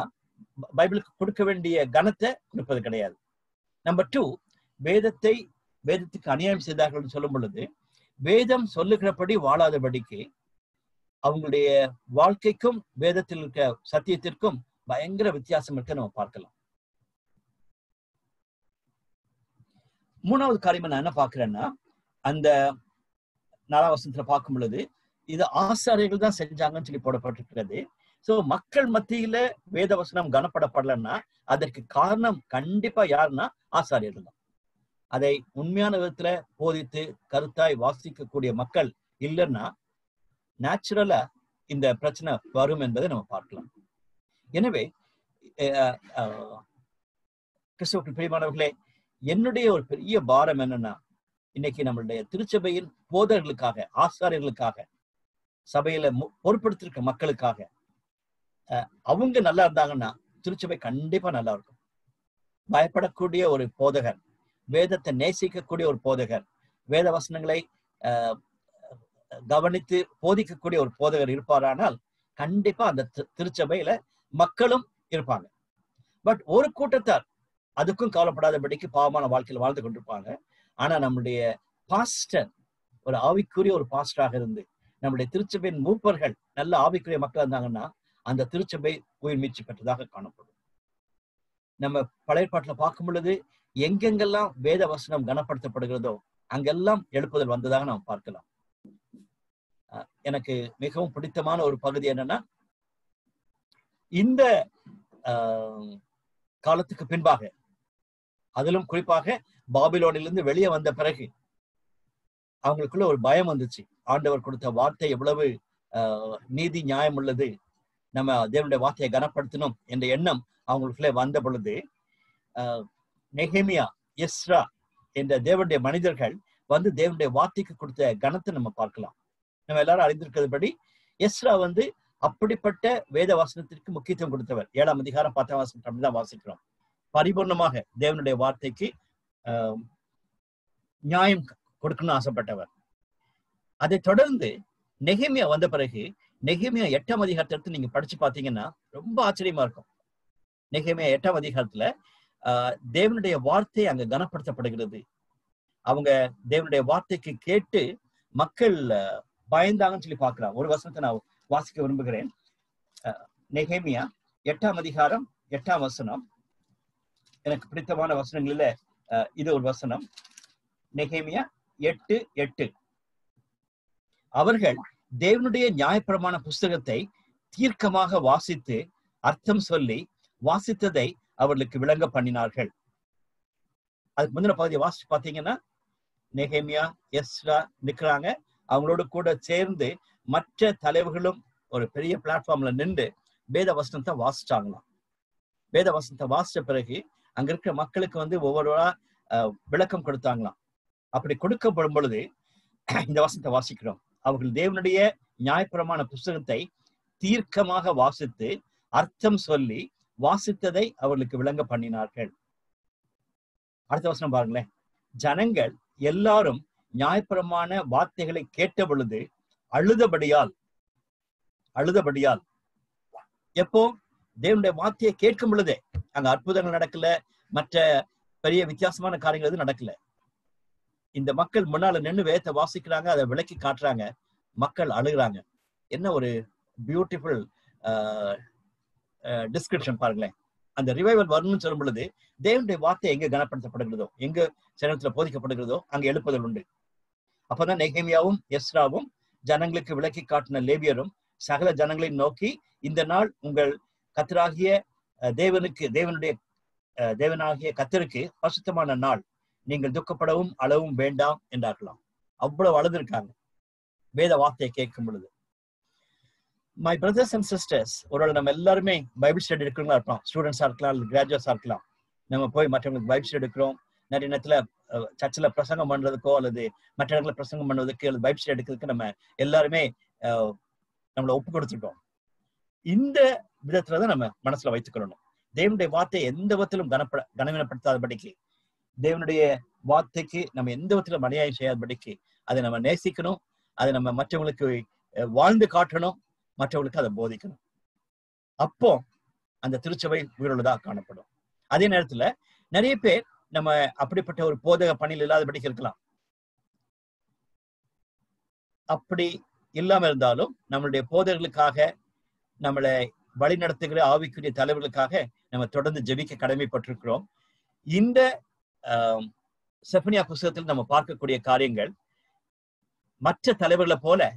பைபிளுக்கு கொடுக்க வேண்டிய கனத்தை கொடுப்பது கிடையாது. நம்பர் 2, வேதத்துக்கு அநியாயம் செய்தார்கள் சொல்லும் பொழுது வேதம் சொல்லுகிறபடி வாழாதபடிக்கு அவங்களுடைய வாழ்க்கைக்கும் வேதத்தில் இருக்க சத்தியத்திற்கும் பயங்கர வித்தியாசம் இருக்க நம்ம பார்க்கலாம். 3வது காரியம் நான் என்ன பார்க்கிறேன்னா, அந்த 4ஆம் வசனத்துல பார்க்கும் பொழுது இது ஆசாரியர்கள் தான் செஞ்சாங்கன்னு சொல்லி போடப்பட்டிருக்கிறது. சோ மக்கள் மத்தியில வேத வசனம் கனப்படப்படலன்னா அதற்கு காரணம் கண்டிப்பா யாருன்னா ஆசாரியர்கள் தான். அதை உண்மையான விதத்துல போதித்து கருத்தாய் வாசிக்கக்கூடிய மக்கள் இல்லைன்னா நேச்சுரலா இந்த பிரச்சனை வரும் என்பதை நம்ம பார்க்கலாம். எனவே கிறிஸ்துவுக்கு பிரியமானவர்களே, என்னுடைய ஒரு பெரிய பாரம் என்னன்னா, இன்னைக்கு நம்மளுடைய திருச்சபையின் போதர்களுக்காக, ஆசாரியர்களுக்காக சபையில பொறுப்படுத்திருக்க மக்களுக்காக அவங்க நல்லா இருந்தாங்கன்னா திருச்சபை கண்டிப்பா நல்லா இருக்கும். பயப்படக்கூடிய ஒரு போதகர், வேதத்தை நேசிக்கக்கூடிய ஒரு போதகர், வேத வசனங்களை கவனித்து போதிக்கக்கூடிய ஒரு போதகர் இருப்பாரானால் கண்டிப்பா அந்த திருச்சபையில மக்களும் இருப்பாங்க. பட் ஒரு கூட்டத்தார் அதுக்கும் கவலைப்படாதபடிக்கு பாவமான வாழ்க்கையில் வாழ்ந்து கொண்டிருப்பாங்க. ஆனா நம்முடைய பாஸ்டர் ஒரு ஆவிக்குரிய ஒரு பாஸ்டராக இருந்து நம்முடைய திருச்சபையின் மூப்பர்கள் நல்ல ஆவிக்குரிய மக்கள் இருந்தாங்கன்னா அந்த திருச்சபை உயிர் மீட்சி பெற்றதாக காணப்படும். நம்ம பழைய பாட்டுல பார்க்கும் பொழுது எங்கெங்கெல்லாம் வேத வசனம் கனப்படுத்தப்படுகிறதோ அங்கெல்லாம் எழுப்புதல் வந்ததாக நாம் பார்க்கலாம். எனக்கு மிகவும் பிடித்தமான ஒரு பகுதி என்னன்னா, இந்த காலத்துக்கு பின்பாக, அதிலும் குறிப்பாக பாபிலோனிலிருந்து வெளியே வந்த பிறகு அவங்களுக்குள்ள ஒரு பயம் வந்துச்சு. ஆண்டவர் கொடுத்த வார்த்தை எவ்வளவு நீதி நியாயம் உள்ளது, நம்ம தேவனுடைய வார்த்தையை கனப்படுத்தணும் என்ற எண்ணம் அவங்களுக்குள்ளே வந்த பொழுது நெகேமியா, எஸ்ரா என்ற தேவனுடைய மனிதர்கள் வந்து தேவனுடைய வார்த்தைக்கு கொடுத்த கனத்தை நம்ம பார்க்கலாம். நம்ம எல்லாரும் அறிந்திருக்கிறபடி எஸ்ரா வந்து அப்படிப்பட்ட வேத வாசனத்திற்கு முக்கியத்துவம் கொடுத்தவர். 7ஆம் அதிகாரம் 10ஆம் வசனம் அப்படிதான் வாசிக்கிறோம். பரிபூர்ணமாக தேவனுடைய வார்த்தைக்கு நியாயம் கொடுக்கணும்னு ஆசைப்பட்டவர். அதை தொடர்ந்து நெகேமியா வந்த பிறகு நெகேமியா 8ஆம் அதிகாரத்தை நீங்க படிச்சு பார்த்தீங்கன்னா ரொம்ப ஆச்சரியமா இருக்கும். நெகேமியா 8ஆம் அதிகாரத்துல தேவனுடைய வார்த்தை அங்க கனப்படுத்தப்படுகிறது. அவங்க தேவனுடைய வார்த்தைக்கு கேட்டு மக்கள் பயந்தாங்கன்னு சொல்லி பார்க்கலாம். ஒரு வசனத்தை நான் வாசிக்க விரும்புகிறேன். நெகேமியா 8ஆம் அதிகாரம் 8ஆம் வசனம். எனக்கு பிடித்தமான வசனங்களில இது ஒரு வசனம். நெகேமியா 8:8. அவர்கள் தேவனுடைய நியாயப்பிரமாண புஸ்தகத்தை தீர்க்கமாக வாசித்து அர்த்தம் சொல்லி வாசித்ததை அவர்களுக்கு விளங்க பண்ணினார்கள். அதுக்கு முந்தின பகுதியை வாசிச்சு பார்த்தீங்கன்னா நெகேமியா, எஸ்ரா நிற்கிறாங்க. அவங்களோட கூட சேர்ந்து மற்ற தலைவர்களும் ஒரு பெரிய பிளாட்ஃபார்ம்ல நின்று வேத வசனத்தை வாசிச்சாங்களாம். வேத வசனத்தை வாசிச்ச பிறகு அங்க இருக்கிற மக்களுக்கு வந்து ஒவ்வொருவரா விளக்கம் கொடுத்தாங்களாம். அப்படி கொடுக்கப்படும் பொழுது இந்த வசனத்தை வாசிக்கிறோம். அவர்கள் தேவனுடைய நியாயப்பிரமாண புஸ்தகத்தை தீர்க்கமாக வாசித்து அர்த்தம் சொல்லி வாசித்ததை அவர்களுக்கு விளங்க பண்ணினார்கள். அடுத்த வசனம் பாருங்களேன். ஜனங்கள் எல்லாரும் நியாயப்பிரமாண வார்த்தைகளை கேட்ட பொழுது அழுதபடியால் எப்போ தேவனுடைய வார்த்தையை கேட்கும் பொழுதே, அங்க அற்புதங்கள் நடக்கல, மற்ற பெரிய வித்தியாசமான காரியங்கள் எதுவும் நடக்கல. இந்த மக்கள் முன்னால நின்று வேதத்தை வாசிக்கிறாங்க, அதை விளக்கி காட்டுறாங்க, மக்கள் அழுகிறாங்க. என்ன ஒரு பியூட்டிஃபுல் டிஸ்கிரிப்ஷன் பாருங்களேன். அந்த ரிவைவல் வரணும்னு சொல்லும் பொழுது தேவனுடைய வார்த்தை எங்க கனப்படுத்தப்படுகிறதோ, எங்க சனத்துல போதிக்கப்படுகிறதோ அங்க எழுப்புதல் உண்டு. அப்பதான் நெகேமியாவும் எஸ்ராவும் ஜனங்களுக்கு விளக்கி காட்டின லேவியரும் சகல ஜனங்களை நோக்கி, இந்த நாள் உங்கள் கர்த்தராகிய தேவனாகிய கர்த்தருக்கு பரிசுத்தமான நாள், நீங்கள் துக்கப்படவும் அளவும் வேண்டாம் என்றார்களாம். அவ்வளவு அழுதுருக்காங்க வேத வார்த்தையை கேட்கும் பொழுது. மை பிரதர்ஸ் அண்ட் சிஸ்டர்ஸ், ஒருவேளை நம்ம எல்லாருமே பைபிள் ஸ்டடி எடுக்கிறவங்களா இருப்போம். ஸ்டூடெண்ட்ஸா இருக்கலாம், கிராஜுவேட்ஸா இருக்கலாம். நம்ம போய் மற்றவங்களுக்கு பைபிள் ஸ்டடி எடுக்கிறோம். நிறைய நேரத்துல சர்ச்சில் பிரசங்கம் பண்றதுக்கோ அல்லது மற்ற இடத்துல பிரசங்கம் பண்ணுவதற்கு அல்லது பைபிள் ஸ்டடி எடுக்கிறதுக்கு நம்ம எல்லாருமே நம்மளை ஒப்பு கொடுத்துட்டோம். இந்த விதத்துலதான் நம்ம மனசுல வைத்துக்கொள்ளணும். தேவனுடைய வார்த்தையை எந்த விதத்திலும் கனவீனப்படுத்தாதபடிக்கு, தேவனுடைய வார்த்தைக்கு நம்ம எந்த விதத்திலும் அநியாயம் செய்யாதபடிக்கு அதை நம்ம நேசிக்கணும். அதை நம்ம மற்றவங்களுக்கு வாழ்ந்து காட்டணும், மற்றவங்களுக்கு அதை போதிக்கணும். அப்போ அந்த திருச்சபை உயிருள்ளதாக காணப்படும். அதே நேரத்துல நிறைய பேர் நம்ம அப்படிப்பட்ட ஒரு போதக பணியில் இல்லாதபடிக்கு இருக்கலாம். அப்படி இல்லாம இருந்தாலும் நம்மளுடைய போதகர்களுக்காக, நம்மளை வழி நடத்துகிற ஆவிக்குரிய தலைவர்களுக்காக நம்ம தொடர்ந்து ஜெபிக்க கடமைப்பட்டிருக்கிறோம். இந்த செஃபனியா புத்தகத்தில் நம்ம பார்க்கக்கூடிய காரியங்கள் மற்ற தலைவர்களை போல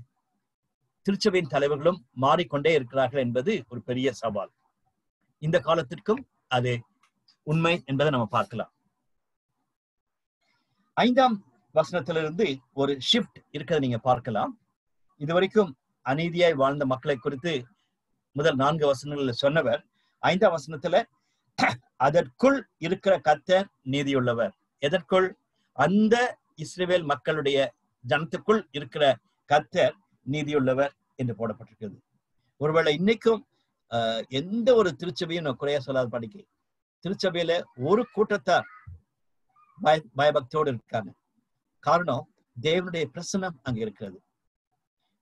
திருச்சபையின் தலைவர்களும் மாறிக்கொண்டே இருக்கிறார்கள் என்பது ஒரு பெரிய சவால். இந்த காலத்திற்கும் அது உண்மை என்பதை நம்ம பார்க்கலாம். 5ஆம் வசனத்திலிருந்து ஒரு ஷிஃப்ட் இருக்கிறத நீங்க பார்க்கலாம். இதுவரைக்கும் அநீதியாய் வாழ்ந்த மக்களை குறித்து முதல் 4 வசனங்களில் சொன்னவர் 5ஆம் வசனத்துல அதற்குள் இருக்கிற கர்த்தர் நீதியுள்ளவர். எதற்குள்? அந்த இஸ்ரவேல் மக்களுடைய ஜனத்துக்குள் இருக்கிற கர்த்தர் நீதியுள்ளவர் என்று போடப்பட்டிருக்கிறது. ஒருவேளை இன்னைக்கும் எந்த ஒரு திருச்சபையும் நான் குறைய சொல்லாத படிக்க திருச்சபையில ஒரு கூட்டத்தார் பயபக்தியோடு இருக்காங்க. காரணம் தேவனுடைய பிரசன்னம் அங்க இருக்கிறது.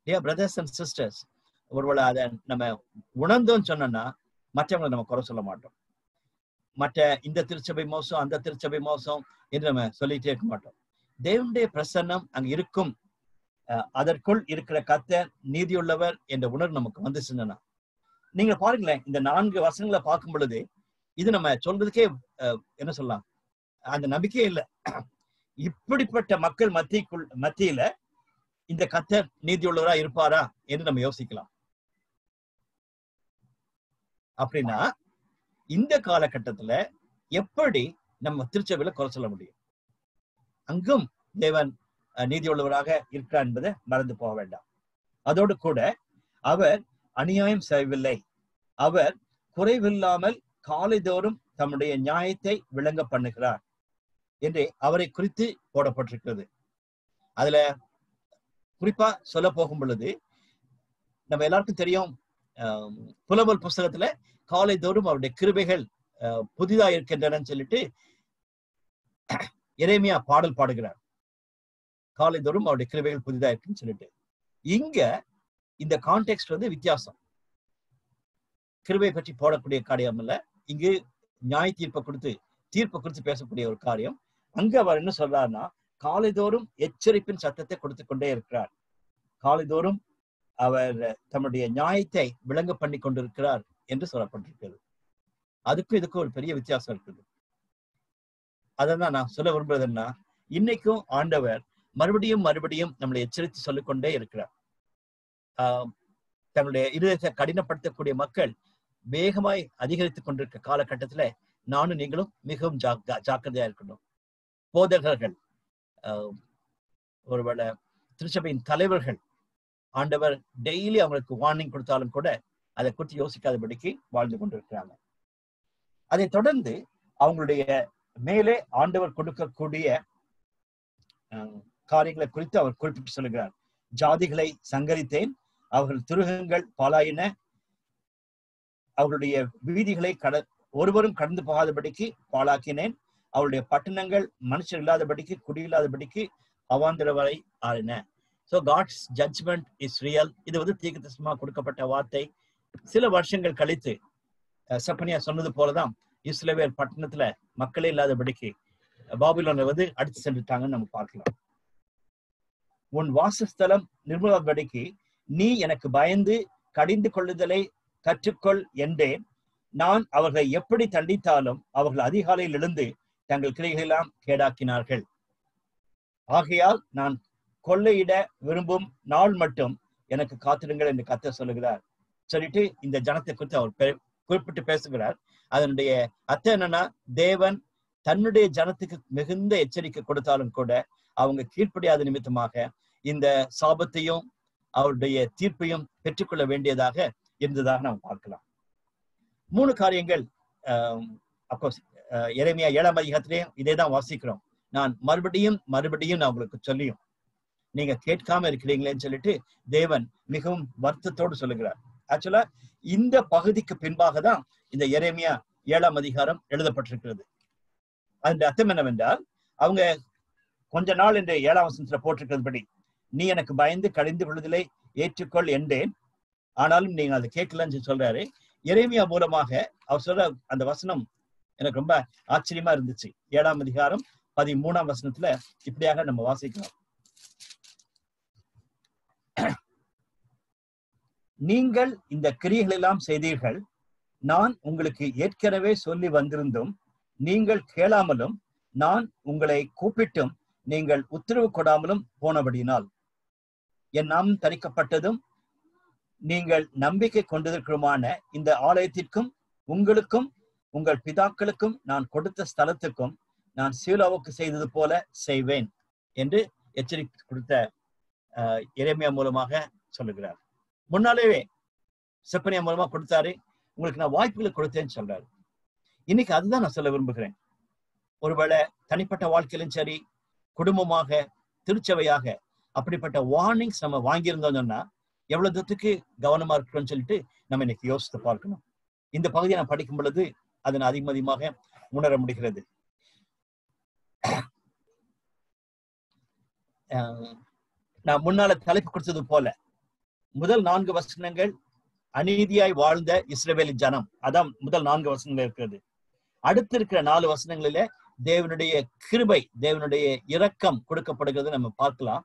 Dear brothers and sisters, ஒருவேளை அதை நம்ம உணர்ந்தோம்னு சொன்னோம்னா மற்றவங்களை நம்ம குறை சொல்ல மாட்டோம். மற்ற இந்த திருச்சபை மோசம், அந்த திருச்சபை மோசம் என்று நம்ம சொல்லிட்டே இருக்க மாட்டோம். தேவனுடைய பிரசன்னம் அங்க இருக்கும். அதற்குள் இருக்கிற கர்த்தர் நீதியுள்ளவர் என்ற உணர்வு நமக்கு வந்து சென்றனா நீங்க பாருங்களேன், இந்த 4 வசனங்களை பார்க்கும் பொழுது இது நம்ம சொல்றதுக்கே என்ன சொல்லலாம், அந்த நம்பிக்கையே இல்லை. இப்படிப்பட்ட மக்கள் மத்தியில இந்த கர்த்தர் நீதியுள்ளவரா இருப்பாரா என்று நம்ம யோசிக்கலாம். அப்படின்னா இந்த காலகட்டத்துல எப்படி நம்ம திருச்சபையில குறை சொல்ல முடியும்? அங்கும் தேவன் நீதியுள்ளவராக இருக்கிறார் என்பதை மறந்து போக வேண்டாம். அதோடு கூட அவர் அநியாயம் செய்யவில்லை. அவர் குறைவில்லாமல் காலைதோறும் தம்முடைய நியாயத்தை விளங்க பண்ணுகிறார் என்று அவரை குறித்து போடப்பட்டிருக்கிறது. அதுல குறிப்பா சொல்ல போகும் பொழுது நம்ம எல்லாருக்கும் தெரியும், புலவல் புஸ்தகத்துல காலைதோறும் அவருடைய கிருபைகள் புதிதா இருக்கின்றன சொல்லிட்டு எரேமியா பாடல் பாடுகிறார். காலைதோறும் அவருடைய கிருபைகள் புதிதா இருக்குன்னு சொல்லிட்டு இங்க இந்த கான்டெக்ஸ்ட் வந்து வித்தியாசம். கிருபை பற்றி போடக்கூடிய காரியம் இல்ல, இங்கு நியாய தீர்ப்பை குறித்து பேசக்கூடிய ஒரு காரியம். அங்க அவர் என்ன சொல்றாருன்னா, காலைதோறும் எச்சரிப்பின் சத்தத்தை கொடுத்து கொண்டே இருக்கிறார். காலைதோறும் அவர் தம்முடைய நியாயத்தை விளங்க பண்ணி கொண்டிருக்கிறார் என்று சொல்லப்பட்டிருக்கிறது. அதுக்கும் இதுக்கும் ஒரு பெரிய வித்தியாசம் இருக்குது. அதான் நான் சொல்ல விரும்புறதுன்னா, இன்னைக்கும் ஆண்டவர் மறுபடியும் நம்மளை எச்சரித்து சொல்லிக்கொண்டே இருக்கிறார். தங்களுடைய இருதயத்தை கடினப்படுத்தக்கூடிய மக்கள் வேகமாய் அதிகரித்துக் கொண்டிருக்க காலகட்டத்துல நானும் நீங்களும் மிகவும் ஜாக்கிரதையா இருக்கணும். போதகர்கள், ஒருவேளை திருச்சபையின் தலைவர்கள், ஆண்டவர் டெய்லி அவங்களுக்கு வார்னிங் கொடுத்தாலும் கூட அதை குறித்து யோசிக்காதபடிக்கு வாழ்ந்து கொண்டிருக்கிறாங்க. அதை தொடர்ந்து அவங்களுடைய மேலே ஆண்டவர் கொடுக்கக்கூடிய காரியங்களை குறித்து அவர் குறிப்பிட்டு சொல்லுகிறார். ஜாதிகளை சங்கரித்தேன், அவர்கள் துருகங்கள் பாலாயின, அவர்களுடைய வீதிகளை ஒருவரும் கடந்து போகாதபடிக்கு பாழாக்கினேன், அவருடைய பட்டணங்கள் மனுஷர் இல்லாதபடிக்கு குடியில்லாதபடிக்கு அவாந்திர வரை ஆறின. So God's judgement is real. இது வந்து தீர்க்கதரிசனமா கொடுக்கப்பட்ட வார்த்தை. சில வருஷங்கள் கழித்து செப்பனியா சொன்னது போலதான் இஸ்ரவேல் பட்டணத்துல மக்களே இல்லாதபடிக்கு பாபிலோனை வந்து அடித்து சென்றுட்டாங்கன்னு நம்ம பார்க்கலாம். உன் வாசஸ்தலம் நிர்மூலபடிக்கு நீ எனக்கு பயந்து கடிந்து கொள்ளுதலை கற்றுக்கொள் என்றேன். நான் அவர்களை எப்படி தண்டித்தாலும் அவர்கள் அதிகாலையில் எழுந்து தங்கள் கிரைகளெல்லாம் கேடாக்கினார்கள். ஆகையால் நான் கொள்ளையிட விரும்பும் நாள் மட்டும் எனக்கு காத்திருங்கள் என்று கர்த்தர் சொல்லுகிறார் சொல்லிட்டு இந்த ஜனத்தை குறித்து அவர் குறிப்பிட்டு பேசுகிறார். அதனுடைய அர்த்தம் என்னன்னா, தேவன் தன்னுடைய ஜனத்துக்கு மிகுந்த எச்சரிக்கை கொடுத்தாலும் கூட அவங்க கீழ்ப்படியாத நிமித்தமாக இந்த சாபத்தையும் அவருடைய தீர்ப்பையும் பெற்றுக்கொள்ள வேண்டியதாக இருந்ததாக நாம் பார்க்கலாம். 3 காரியங்கள் அப்கோர்ஸ் எரேமியா 7ஆம் அதிகாரத்திலேயும் இதேதான் வாசிக்கிறோம். நான் மறுபடியும் நான் உங்களுக்கு சொல்லியும் நீங்க கேட்காம இருக்கிறீங்களேன்னு சொல்லிட்டு தேவன் மிகவும் வருத்தத்தோடு சொல்லுகிறார். ஆக்சுவலா இந்த பகுதிக்கு பின்பாக தான் இந்த எரேமியா 7ஆம் அதிகாரம் எழுதப்பட்டிருக்கிறது. அதன் அர்த்தம் என்னவென்றால், அவங்க கொஞ்ச நாள் இந்த 7ஆம் வசனத்துல போட்டிருக்கிறதுபடி நீ எனக்கு பயந்து கடிந்து கொள்ளுதலை ஏற்றுக்கொள் என்றேன், ஆனாலும் நீங்க அதை கேட்கலன்னு சொல்றாரு. எரேமியா மூலமாக அவர் சொல்ற அந்த வசனம் எனக்கு ரொம்ப ஆச்சரியமா இருந்துச்சு. 7ஆம் அதிகாரம் 13ஆம் வசனத்துல இப்படியாக நம்ம வாசிக்கிறோம். நீங்கள் இந்த கிரியைகள் எல்லாம் செய்தீர்கள், நான் உங்களுக்கு ஏற்கனவே சொல்லி வந்திருந்தும் நீங்கள் கேளாமலும் நான் உங்களை கூப்பிட்டும் நீங்கள் உத்தரவு கொடாமலும் போனபடியினால் என் நாமம் தரிக்கப்பட்டதும் நீங்கள் நம்பிக்கை கொண்டிருக்கிறமான இந்த ஆலயத்திற்கும் உங்களுக்கும் உங்கள் பிதாக்களுக்கும் நான் கொடுத்த ஸ்தலத்துக்கும் நான் சீலோவுக்கு செய்தது போல செய்வேன் என்று எச்சரிக்கை கொடுத்த எரேமியா மூலமாக சொல்லுகிறார். முன்னாலேயே செப்பனியா மூலமா கொடுத்தாரு, உங்களுக்கு நான் வாய்ப்புகளை கொடுத்தேன்னு சொல்றாரு. இன்னைக்கு அதுதான் நான் சொல்ல விரும்புகிறேன். ஒருவேளை தனிப்பட்ட வாழ்க்கையிலும் சரி, குடும்பமாக, திருச்சபையாக அப்படிப்பட்ட வார்னிங்ஸ் நம்ம வாங்கியிருந்தோம்னா எவ்வளவு தூரத்துக்கு கவனமா இருக்கிறோம்னு சொல்லிட்டு நம்ம இன்னைக்கு யோசித்து பார்க்கணும். இந்த பகுதியை நான் படிக்கும் பொழுது அதை நான் அதிகமாக உணர முடிகிறது. நான் முன்னால தலைப்பு கொடுத்தது போல முதல் 4 வசனங்கள் அநீதியாய் வாழ்ந்த இஸ்ரவேலின் ஜனம், அதான் முதல் 4 வசனங்கள் இருக்கிறது. அடுத்து இருக்கிற 4 வசனங்களில தேவனுடைய கிருபை, தேவனுடைய இரக்கம் கொடுக்கப்படுகிறது நம்ம பார்க்கலாம்.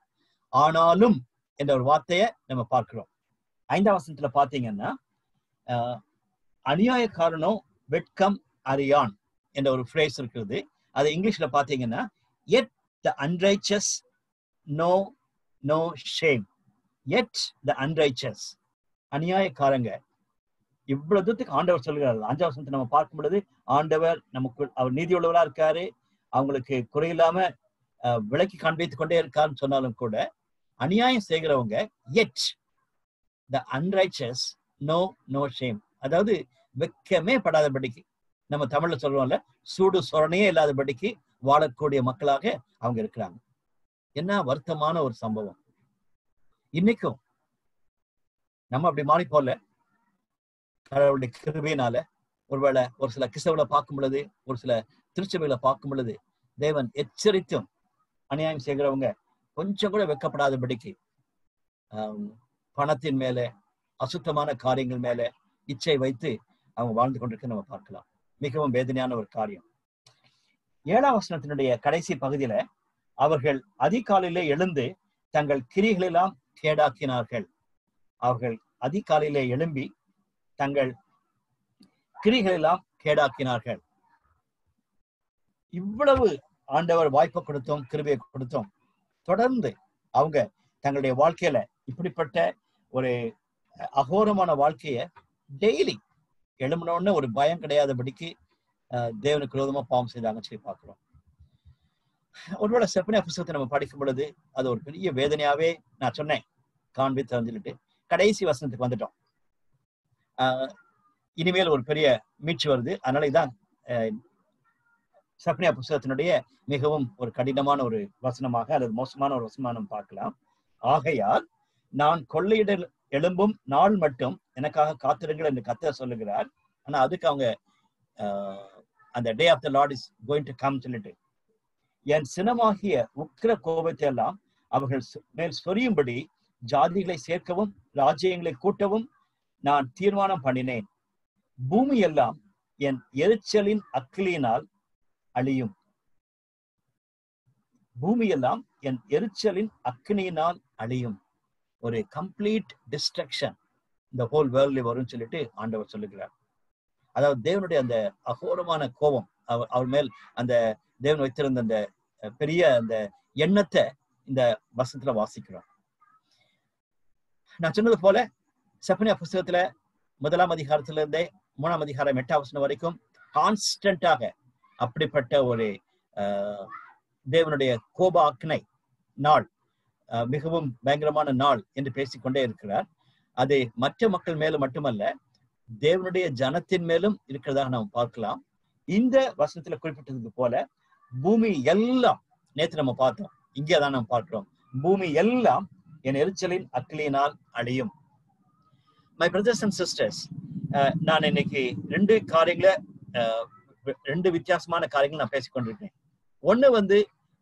ஆனாலும் என்ற ஒரு வார்த்தையை நம்ம பார்க்கிறோம். 5ஆம் வசனத்துல பாத்தீங்கன்னா அநியாயக்காரனோ வெட்கம் அறியான் என்ற ஒரு ஃப்ரேஸ் இருக்கிறது. அதை இங்கிலீஷ்ல பாத்தீங்கன்னா yet the unrighteous know no shame. yet the unrighteous, அநியாயக்காரங்க. இவ்வளவு தூரத்துக்கு ஆண்டவர் சொல்கிறார். 5ஆம் வசனத்தை நம்ம பார்க்கும் பொழுது ஆண்டவர் நமக்கு அவர் நீதி உள்ளவரா இருக்காரு, அவங்களுக்கு குறையில்லாம விளக்கி காண்பித்துக் கொண்டே இருக்காருன்னு சொன்னாலும் கூட அநியாயம் செய்கிறவங்க yet the unrighteous know no shame, அதாவது வெக்கமே படாதபடிக்கு, நம்ம தமிழ்ல சொல்றோம்ல, சூடு சொரணையே இல்லாதபடிக்கு வாழக்கூடிய மக்களாக அவங்க இருக்கிறாங்க. என்ன வருத்தமான ஒரு சம்பவம். இன்னைக்கும் நம்ம அப்படி மாறி போல கடவுளுடைய கிருபையினால ஒருவேளை ஒரு சில கிறிஸ்தவர்களை பார்க்கும் பொழுது, ஒரு சில திருச்சபைகளை பார்க்கும் பொழுது தேவன் எச்சரித்தும் அநியாயம் செய்கிறவங்க கொஞ்சம் கூட வெக்கப்படாதபடிக்கு பணத்தின் மேல, அசுத்தமான காரியங்கள் மேல இச்சை வைத்து அவங்க வாழ்ந்து கொண்டிருக்க நம்ம பார்க்கலாம். மிகவும் வேதனையான ஒரு காரியம். 7ஆம் வசனத்தினுடைய கடைசி பகுதியில அவர்கள் அதிகாலையிலே எழுந்து தங்கள் கிரிகளெல்லாம் கேடாக்கினார்கள். அவர்கள் அதிகாலையிலே எழும்பி தங்கள் கிரிகளெல்லாம் கேடாக்கினார்கள். இவ்வளவு ஆண்டவர் வாய்ப்பை கொடுத்தோம், கிருபையை கொடுத்தோம், தொடர்ந்து அவங்க தங்களுடைய வாழ்க்கையில இப்படிப்பட்ட ஒரு அகோரமான வாழ்க்கைய டெய்லி எழும்பினோன்னு ஒரு பயம் கிடையாதபடிக்கு தேவனுக்கு விரோதமா பாவம் செய்தாங்கன்னு சொல்லி பார்க்கிறோம். ஒருவேளை செப்பனியா புத்தகத்தை நம்ம படிக்கும் பொழுது அது ஒரு பெரிய வேதனையாவே நான் சொன்னேன் காண்பித்து சொல்லிட்டு கடைசி வசனத்துக்கு வந்துட்டோம். இனிமேல் ஒரு பெரிய மீட்சி வருது. அதனால இதான் செப்பனியா புத்தகத்தினுடைய மிகவும் ஒரு கடினமான ஒரு வசனமாக அல்லது மோசமான ஒரு வசனமாக நம்ம பார்க்கலாம். ஆகையால் நான் கொள்ளையிட எழும்பும் நாள் மட்டும் எனக்காக காத்திருங்கள் என்று கர்த்தர் சொல்லுகிறார். ஆனா அதுக்கு அவங்க அந்த day of the Lord is going to come சொல்லிட்டு என் சினமாகிய உக்கிர கோபத்தை எல்லாம் அவர்கள் மேல் சொரியும்படி ஜாதிகளை சேர்க்கவும் ராஜ்யங்களை கூட்டவும் நான் தீர்மானம் பண்ணினேன். பூமி எல்லாம் என் எரிச்சலின் அக்கிலியினால் அழியும். பூமி எல்லாம் என் எரிச்சலின் அக்கினியினால் அழியும். ஒரு கம்ப்ளீட் டிஸ்ட்ரக்ஷன் இந்த ஹோல் வேர்ல்ட்ல வரும்னு சொல்லிட்டு ஆண்டவர் சொல்லுகிறார். அதாவது தேவனுடைய அந்த அகோரமான கோபம் அவர் மேல் அந்த தேவன் வைத்திருந்த அந்த பெரிய அந்த எண்ணத்தை இந்த வசனத்துல வாசிக்கிறோம். நான் சொன்னது போல செப்பனியா புஸ்தகத்துல 1ஆம் அதிகாரத்துல இருந்தே 3ஆம் அதிகாரம் 8ஆம் வசனம் வரைக்கும் கான்ஸ்டன்டாக அப்படிப்பட்ட ஒரு தேவனுடைய கோப ஆக்னை நாள், மிகவும் பயங்கரமான நாள் என்று பேசிக்கொண்டே இருக்கிறார். அது மற்ற மக்கள் மேலும் மட்டுமல்ல, தேவனுடைய ஜனத்தின் மேலும் இருக்கிறதாக நாம் பார்க்கலாம். இந்த வசனத்துல குறிப்பிட்டது போல பூமி எல்லாம், நேற்று நம்ம பார்த்தோம், இங்கே தான் நம்ம பார்க்கிறோம், பூமி எல்லாம் என் எரிச்சலின் அக்கிலியினால் அழியும். மை பிரதர்ஸ் அண்ட் சிஸ்டர்ஸ், நான் இன்னைக்கு ரெண்டு வித்தியாசமான காரியங்கள் நான் பேசிக்கொண்டிருக்கேன். ஒண்ணு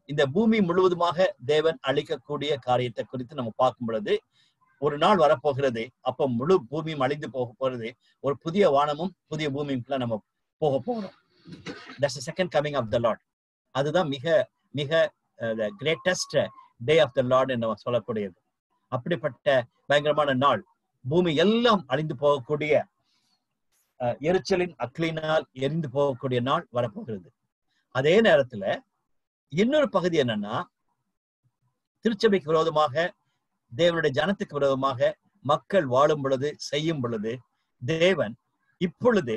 இந்த பூமி முழுவதுமாக தேவன் அழிக்கக்கூடிய காரியத்தை குறித்து நம்ம பார்க்கும் பொழுது ஒரு நாள் வரப்போகிறது, அப்ப முழு பூமியும் அழிந்து போக போறது, ஒரு புதிய வானமும் புதிய பூமிக்குள்ள நம்ம போக போறோம். That's the second coming of the Lord. அதுதான் மிக மிக the greatest day of the Lord என்று சொல்லக்கூடியது. அப்படிப்பட்ட பயங்கரமான நாள், பூமி எல்லாம் அழிந்து போகக்கூடிய, எரிச்சலின் அக்லினால் எரிந்து போகக்கூடிய நாள் வரப்போகிறது. அதே நேரத்துல இன்னொரு பகுதி என்னன்னா, திருச்சபைக்கு விரோதமாக, தேவனுடைய ஜனத்துக்கு விரோதமாக மக்கள் வாழும் பொழுது, செய்யும் பொழுது தேவன் இப்பொழுது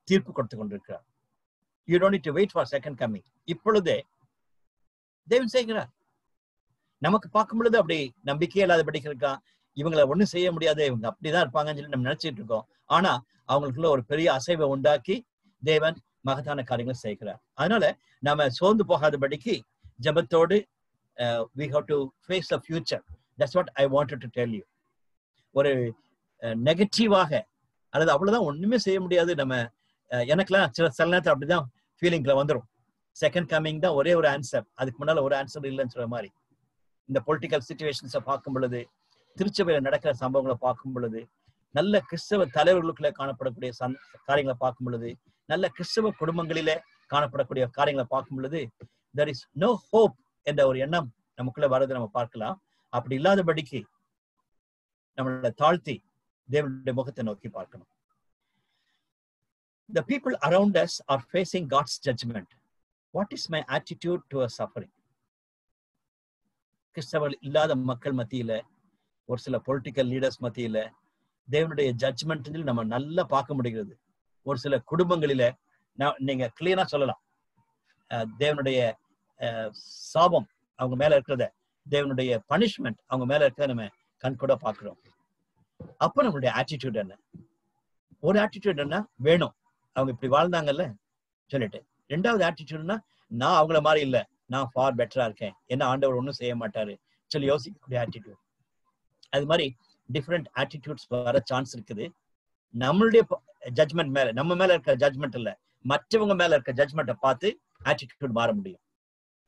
தீர்ப்பு கொடுத்து கொண்டிருக்கிறார். You don't need to wait for second coming. இப்பொழுதே தேவன் செய்கிறார். நமக்கு பார்க்கும் பொழுது அப்படி நம்பிக்கையே இல்லாதபடி இருக்கா, இவங்களை ஒண்ணும் செய்ய முடியாது, இவங்க அப்படிதான் இருப்பாங்கன்னு சொல்லி நம்ம நினைச்சிட்டு இருக்கோம். ஆனா அவங்களுக்குள்ள ஒரு பெரிய அசைவை உண்டாக்கி தேவன் மகத்தான காரியங்களை செய்கிறார். அதனால நம்ம சோர்ந்து போகாதபடிக்கு ஜெபத்தோடு we have to face the future. That's what I wanted to tell you. ஒரு நெகட்டிவாக அல்லது அவ்வளவுதான் ஒண்ணுமே செய்ய முடியாது நம்ம எனக்குலாம் சில நேரத்தில் அப்படிதான் ஃபீலிங்ல வந்துடும். செகண்ட் கமிங் தான் ஒரே ஒரு ஆன்சர், அதுக்கு முன்னால ஒரு ஆன்சர் இல்லைன்னு சொல்ற மாதிரி. இந்த பொலிட்டிக்கல் சிச்சுவேஷன்ஸை பார்க்கும் பொழுது, திருச்சபையில நடக்கிற சம்பவங்களை பார்க்கும் பொழுது, நல்ல கிறிஸ்தவ தலைவர்களுக்குள்ள காணப்படக்கூடிய காரியங்களை பார்க்கும் பொழுது, நல்ல கிறிஸ்தவ குடும்பங்களிலே காணப்படக்கூடிய காரியங்களை பார்க்கும் பொழுது there is no hope என்ற ஒரு எண்ணம் நமக்குள்ள வரதை நம்ம பார்க்கலாம். அப்படி இல்லாதபடிக்கு நம்மளை தாழ்த்தி தேவனுடைய முகத்தை நோக்கி பார்க்கணும். The people around us are facing God's judgment. What is my attitude towards suffering? கிறிஸ்தவர்கள் இல்லாத மக்கள் மத்தியில, ஒரு சில பொலிட்டிக்கல் லீடர்ஸ் மத்தியில தேவனுடைய ஜட்ஜ்மெண்ட் நம்ம நல்லா பார்க்க முடிகிறது. ஒரு சில குடும்பங்களில நீங்க கிளியரா சொல்லலாம், தேவனுடைய சாபம் அவங்க மேல இருக்கிறத, தேவனுடைய பனிஷ்மெண்ட் அவங்க மேல இருக்கிறத நம்ம கண் கூட பார்க்கிறோம். அப்ப நம்மளுடைய ஆட்டிடியூட் என்ன? ஒரு ஆட்டிடியூட் என்ன வேணும், அவங்க இப்படி வாழ்ந்தாங்கல்ல சொல்லிட்டு. ரெண்டாவது ஆட்டிடியூட்னா நான் அவங்கள மாதிரி இல்லை, நான் ஃபார் பெட்டரா இருக்கேன், என்ன ஆண்டவர் ஒன்றும் செய்ய மாட்டாரு சொல்லி யோசிக்கக்கூடிய ஆட்டிடியூட். அது மாதிரி டிஃப்ரெண்ட் ஆட்டிடியூட்ஸ் வர சான்ஸ் இருக்குது. நம்மளுடைய ஜட்மெண்ட் மேல, நம்ம மேல இருக்க ஜட்மெண்ட் இல்ல, மற்றவங்க மேல இருக்க ஜட்மெண்ட்டை பார்த்து ஆட்டிடியூட் மாற முடியும்.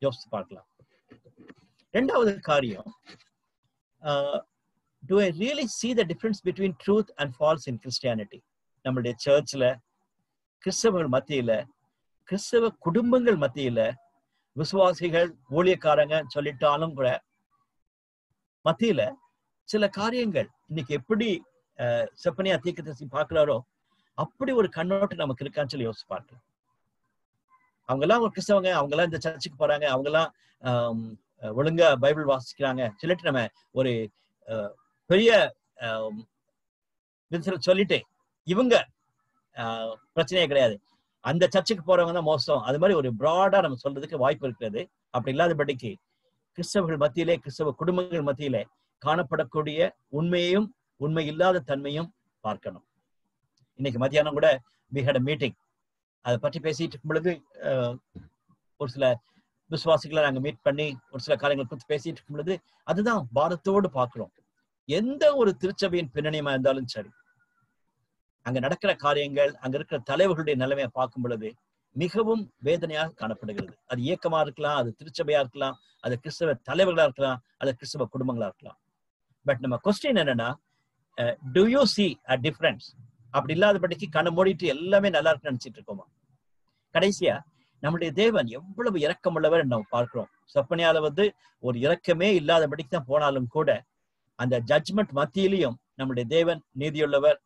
யோசிச்சு பார்க்கலாம். ரெண்டாவது காரியம், do I really see the difference between truth and false in Christianity? நம்மளுடைய சர்ச்ல, கிறிஸ்தவர்கள் மத்தியில, கிறிஸ்தவ குடும்பங்கள் மத்தியில, விசுவாசிகள் ஊழியக்காரங்க சொல்லிட்டாலும் கூட மத்தியில சில காரியங்கள் இன்னைக்கு எப்படி செப்பனியா தீர்க்கதரிசி பார்க்கிறாரோ அப்படி ஒரு கண்ணோட்டம் நமக்கு இருக்கான்னு சொல்லி யோசிச்சு பார்க்கலாம். அவங்கெல்லாம் ஒரு கிறிஸ்தவங்க, அவங்கெல்லாம் இந்த சர்ச்சுக்கு போறாங்க, அவங்கெல்லாம் ஒழுங்கா பைபிள் வாசிக்கிறாங்க சொல்லிட்டு நம்ம ஒரு பெரிய சொல்லிட்டு இவங்க பிரச்சனையே கிடையாது, அந்த சர்ச்சுக்கு போறவங்க தான் மோசம், அது மாதிரி ஒரு பிராடா நம்ம சொல்றதுக்கு வாய்ப்பு இருக்கிறது. அப்படி இல்லாதபடிக்கு கிறிஸ்தவர்கள் மத்தியிலே, கிறிஸ்தவ குடும்பங்கள் மத்தியிலே காணப்படக்கூடிய உண்மையையும் உண்மை இல்லாத தன்மையும் பார்க்கணும். இன்னைக்கு மத்தியானம் கூட we had a meeting, அதை பற்றி பேசிட்டு இருக்கும் பொழுது ஒரு சில விசுவாசிகளை நாங்க மீட் பண்ணி ஒரு சில காரியங்களை பற்றி பேசிட்டு இருக்கும் பொழுது அதுதான் பாரத்தோடு பார்க்கிறோம். எந்த ஒரு திருச்சபையின் பின்னணியமா இருந்தாலும் சரி, அங்க நடக்கிற காரியங்கள், அங்க இருக்கிற தலைவர்களுடைய நிலைமையை பார்க்கும் பொழுது மிகவும் வேதனையாக காணப்படுகிறது. அது இயக்கமா இருக்கலாம், அது திருச்சபையா இருக்கலாம், அது கிறிஸ்தவ தலைவர்களா இருக்கலாம், அது கிறிஸ்தவ குடும்பங்களா இருக்கலாம். பட் நம்ம கொஸ்டின் என்னன்னா, to you see a difference? அப்படி இல்லாதபடிக்கு கண்ணை மூடிட்டு எல்லாமே நல்லா இருக்குன்னு நினைச்சிட்டு இருக்கோமா? கடைசியா நம்முடைய தேவன் எவ்வளவு இரக்கம் உள்ளவர் நம்ம பார்க்கிறோம். செப்பனியால ஒரு இரக்கமே இல்லாதபடிக்கு தான் போனாலும் கூட அந்த ஜட்ஜ்மெண்ட் மத்தியிலையும் நம்முடைய தேவன் நீதியுள்ளவர்,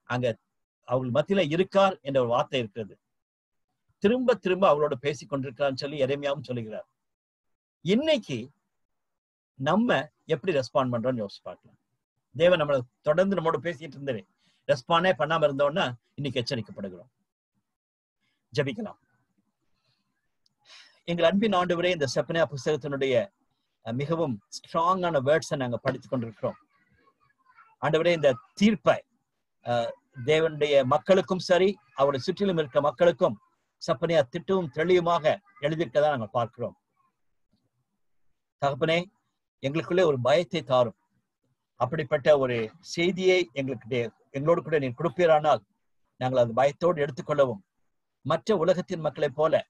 அங்க அவங்க மத்தியில இருக்கார் என்ற ஒரு வார்த்தை இருக்கிறது. திரும்ப திரும்ப அவளோட பேசி கொண்டிருக்கான்னு சொல்லி எரேமியாவும் சொல்லுகிறார். இன்னைக்கு நம்ம எப்படி ரெஸ்பாண்ட் பண்றோம்னு யோசிச்சு பார்க்கலாம். தேவன் நம்மளை தொடர்ந்து நம்மளோட பேசிட்டு இருந்தாரு, ரெஸ்பாண்டே பண்ணாம இருந்தோம்னா இன்னைக்கு எச்சரிக்கப்படுகிறோம். ஜபிக்கலாம். எங்கள் அன்பின் ஆண்டவரே, இந்த செப்பனியா புஸ்தகத்தினுடைய மிகவும் ஸ்ட்ராங்கான வேர்ட்ஸை நாங்க படித்து கொண்டிருக்கிறோம். ஆண்டவரே, இந்த தீர்ப்பை தேவனுடைய மக்களுக்கும் சரி, அவருடைய சுற்றிலும் இருக்கிற மக்களுக்கும் செப்பனியா திட்டவும் தெளிவுமாக எழுதியிருக்கதா நாங்கள் பார்க்கிறோம். தகப்பனே, எங்களுக்குள்ளே ஒரு பயத்தை தாரும். அப்படிப்பட்ட ஒரு செய்தியை எங்களோடு கூட நீர் கொடுப்பீரானால் நாங்கள் அது பயத்தோடு எடுத்துக்கொள்ளவும், மற்ற உலகத்தின் மக்களை போல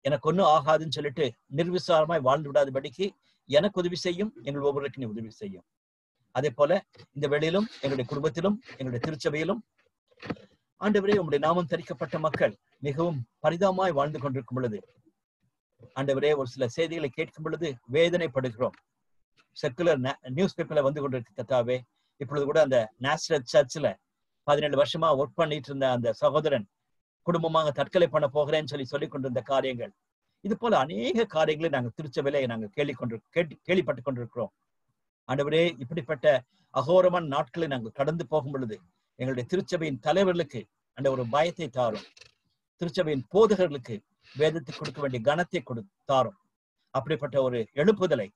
எனக்கு ஒன்றும் ஆகாதுன்னு சொல்லிட்டு நிர்விசாரமாய் வாழ்ந்து விடாதபடிக்கு எனக்கு உதவி செய்யும், எங்கள் ஒவ்வொருவருக்கு நீ உதவி செய்யும். அதே போல இந்த வேளையிலும் எங்களுடைய குடும்பத்திலும் எங்களுடைய திருச்சபையிலும் ஆண்டவரே, உங்களுடைய நாமம் தரிக்கப்பட்ட மக்கள் மிகவும் பரிதாபமாய் வாழ்ந்து கொண்டிருக்கும் பொழுது ஆண்டவரே, ஒரு சில செய்திகளை கேட்கும் பொழுது வேதனைப்படுகிறோம். செக்குலர் நியூஸ் பேப்பர்ல வந்து கொண்டிருக்க கத்தாவே, இப்பொழுது கூட அந்த நேஷனல் சர்ச்ல 17 வருஷமா ஒர்க் பண்ணிட்டு இருந்த அந்த சகோதரன் குடும்பமாக தற்கொலை பண்ண போகிறேன்னு சொல்லிக் கொண்டிருந்த காரியங்கள், இது போல அநேக காரியங்களை நாங்கள் திருச்சபையில நாங்கள் கேள்விப்பட்டு கொண்டிருக்கிறோம். ஆண்டவரே, இப்படிப்பட்ட அகோரமான நாட்களை நாங்கள் கடந்து போகும் பொழுது எங்களுடைய திருச்சபையின் தலைவர்களுக்கு அந்த ஒரு பயத்தை தாரும். திருச்சபையின் போதகர்களுக்கு வேதத்தை கொடுக்க வேண்டிய கனத்தை தாரும். அப்படிப்பட்ட ஒரு எழுப்புதலை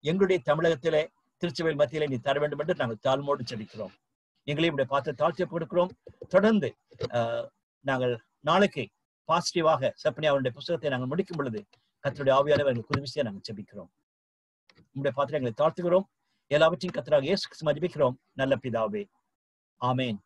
எங்களுடைய தமிழகத்திலே திருச்சபையின் மத்தியிலே நீ தர வேண்டும் என்று நாங்கள் தாழ்மோடு செபிக்கிறோம். எங்களையும் இப்படி பார்த்து தாழ்த்தி கொடுக்கிறோம். தொடர்ந்து நாங்கள் நாளைக்கு பாசிட்டிவாக செப்பனியாவுடைய புத்தகத்தை நாங்கள் முடிக்கும் பொழுது கர்த்தருடைய ஆவியானவர் எங்களுக்கு உதவி செய்ய நாங்கள் செபிக்கிறோம். உங்களுடைய பாத்திரம் எங்களை தாழ்த்துகிறோம். எல்லாவற்றையும் கர்த்தராகிய இயேசு கிறிஸ்து ஜெபிக்கிறோம் நல்ல பிதாவே. ஆமென்.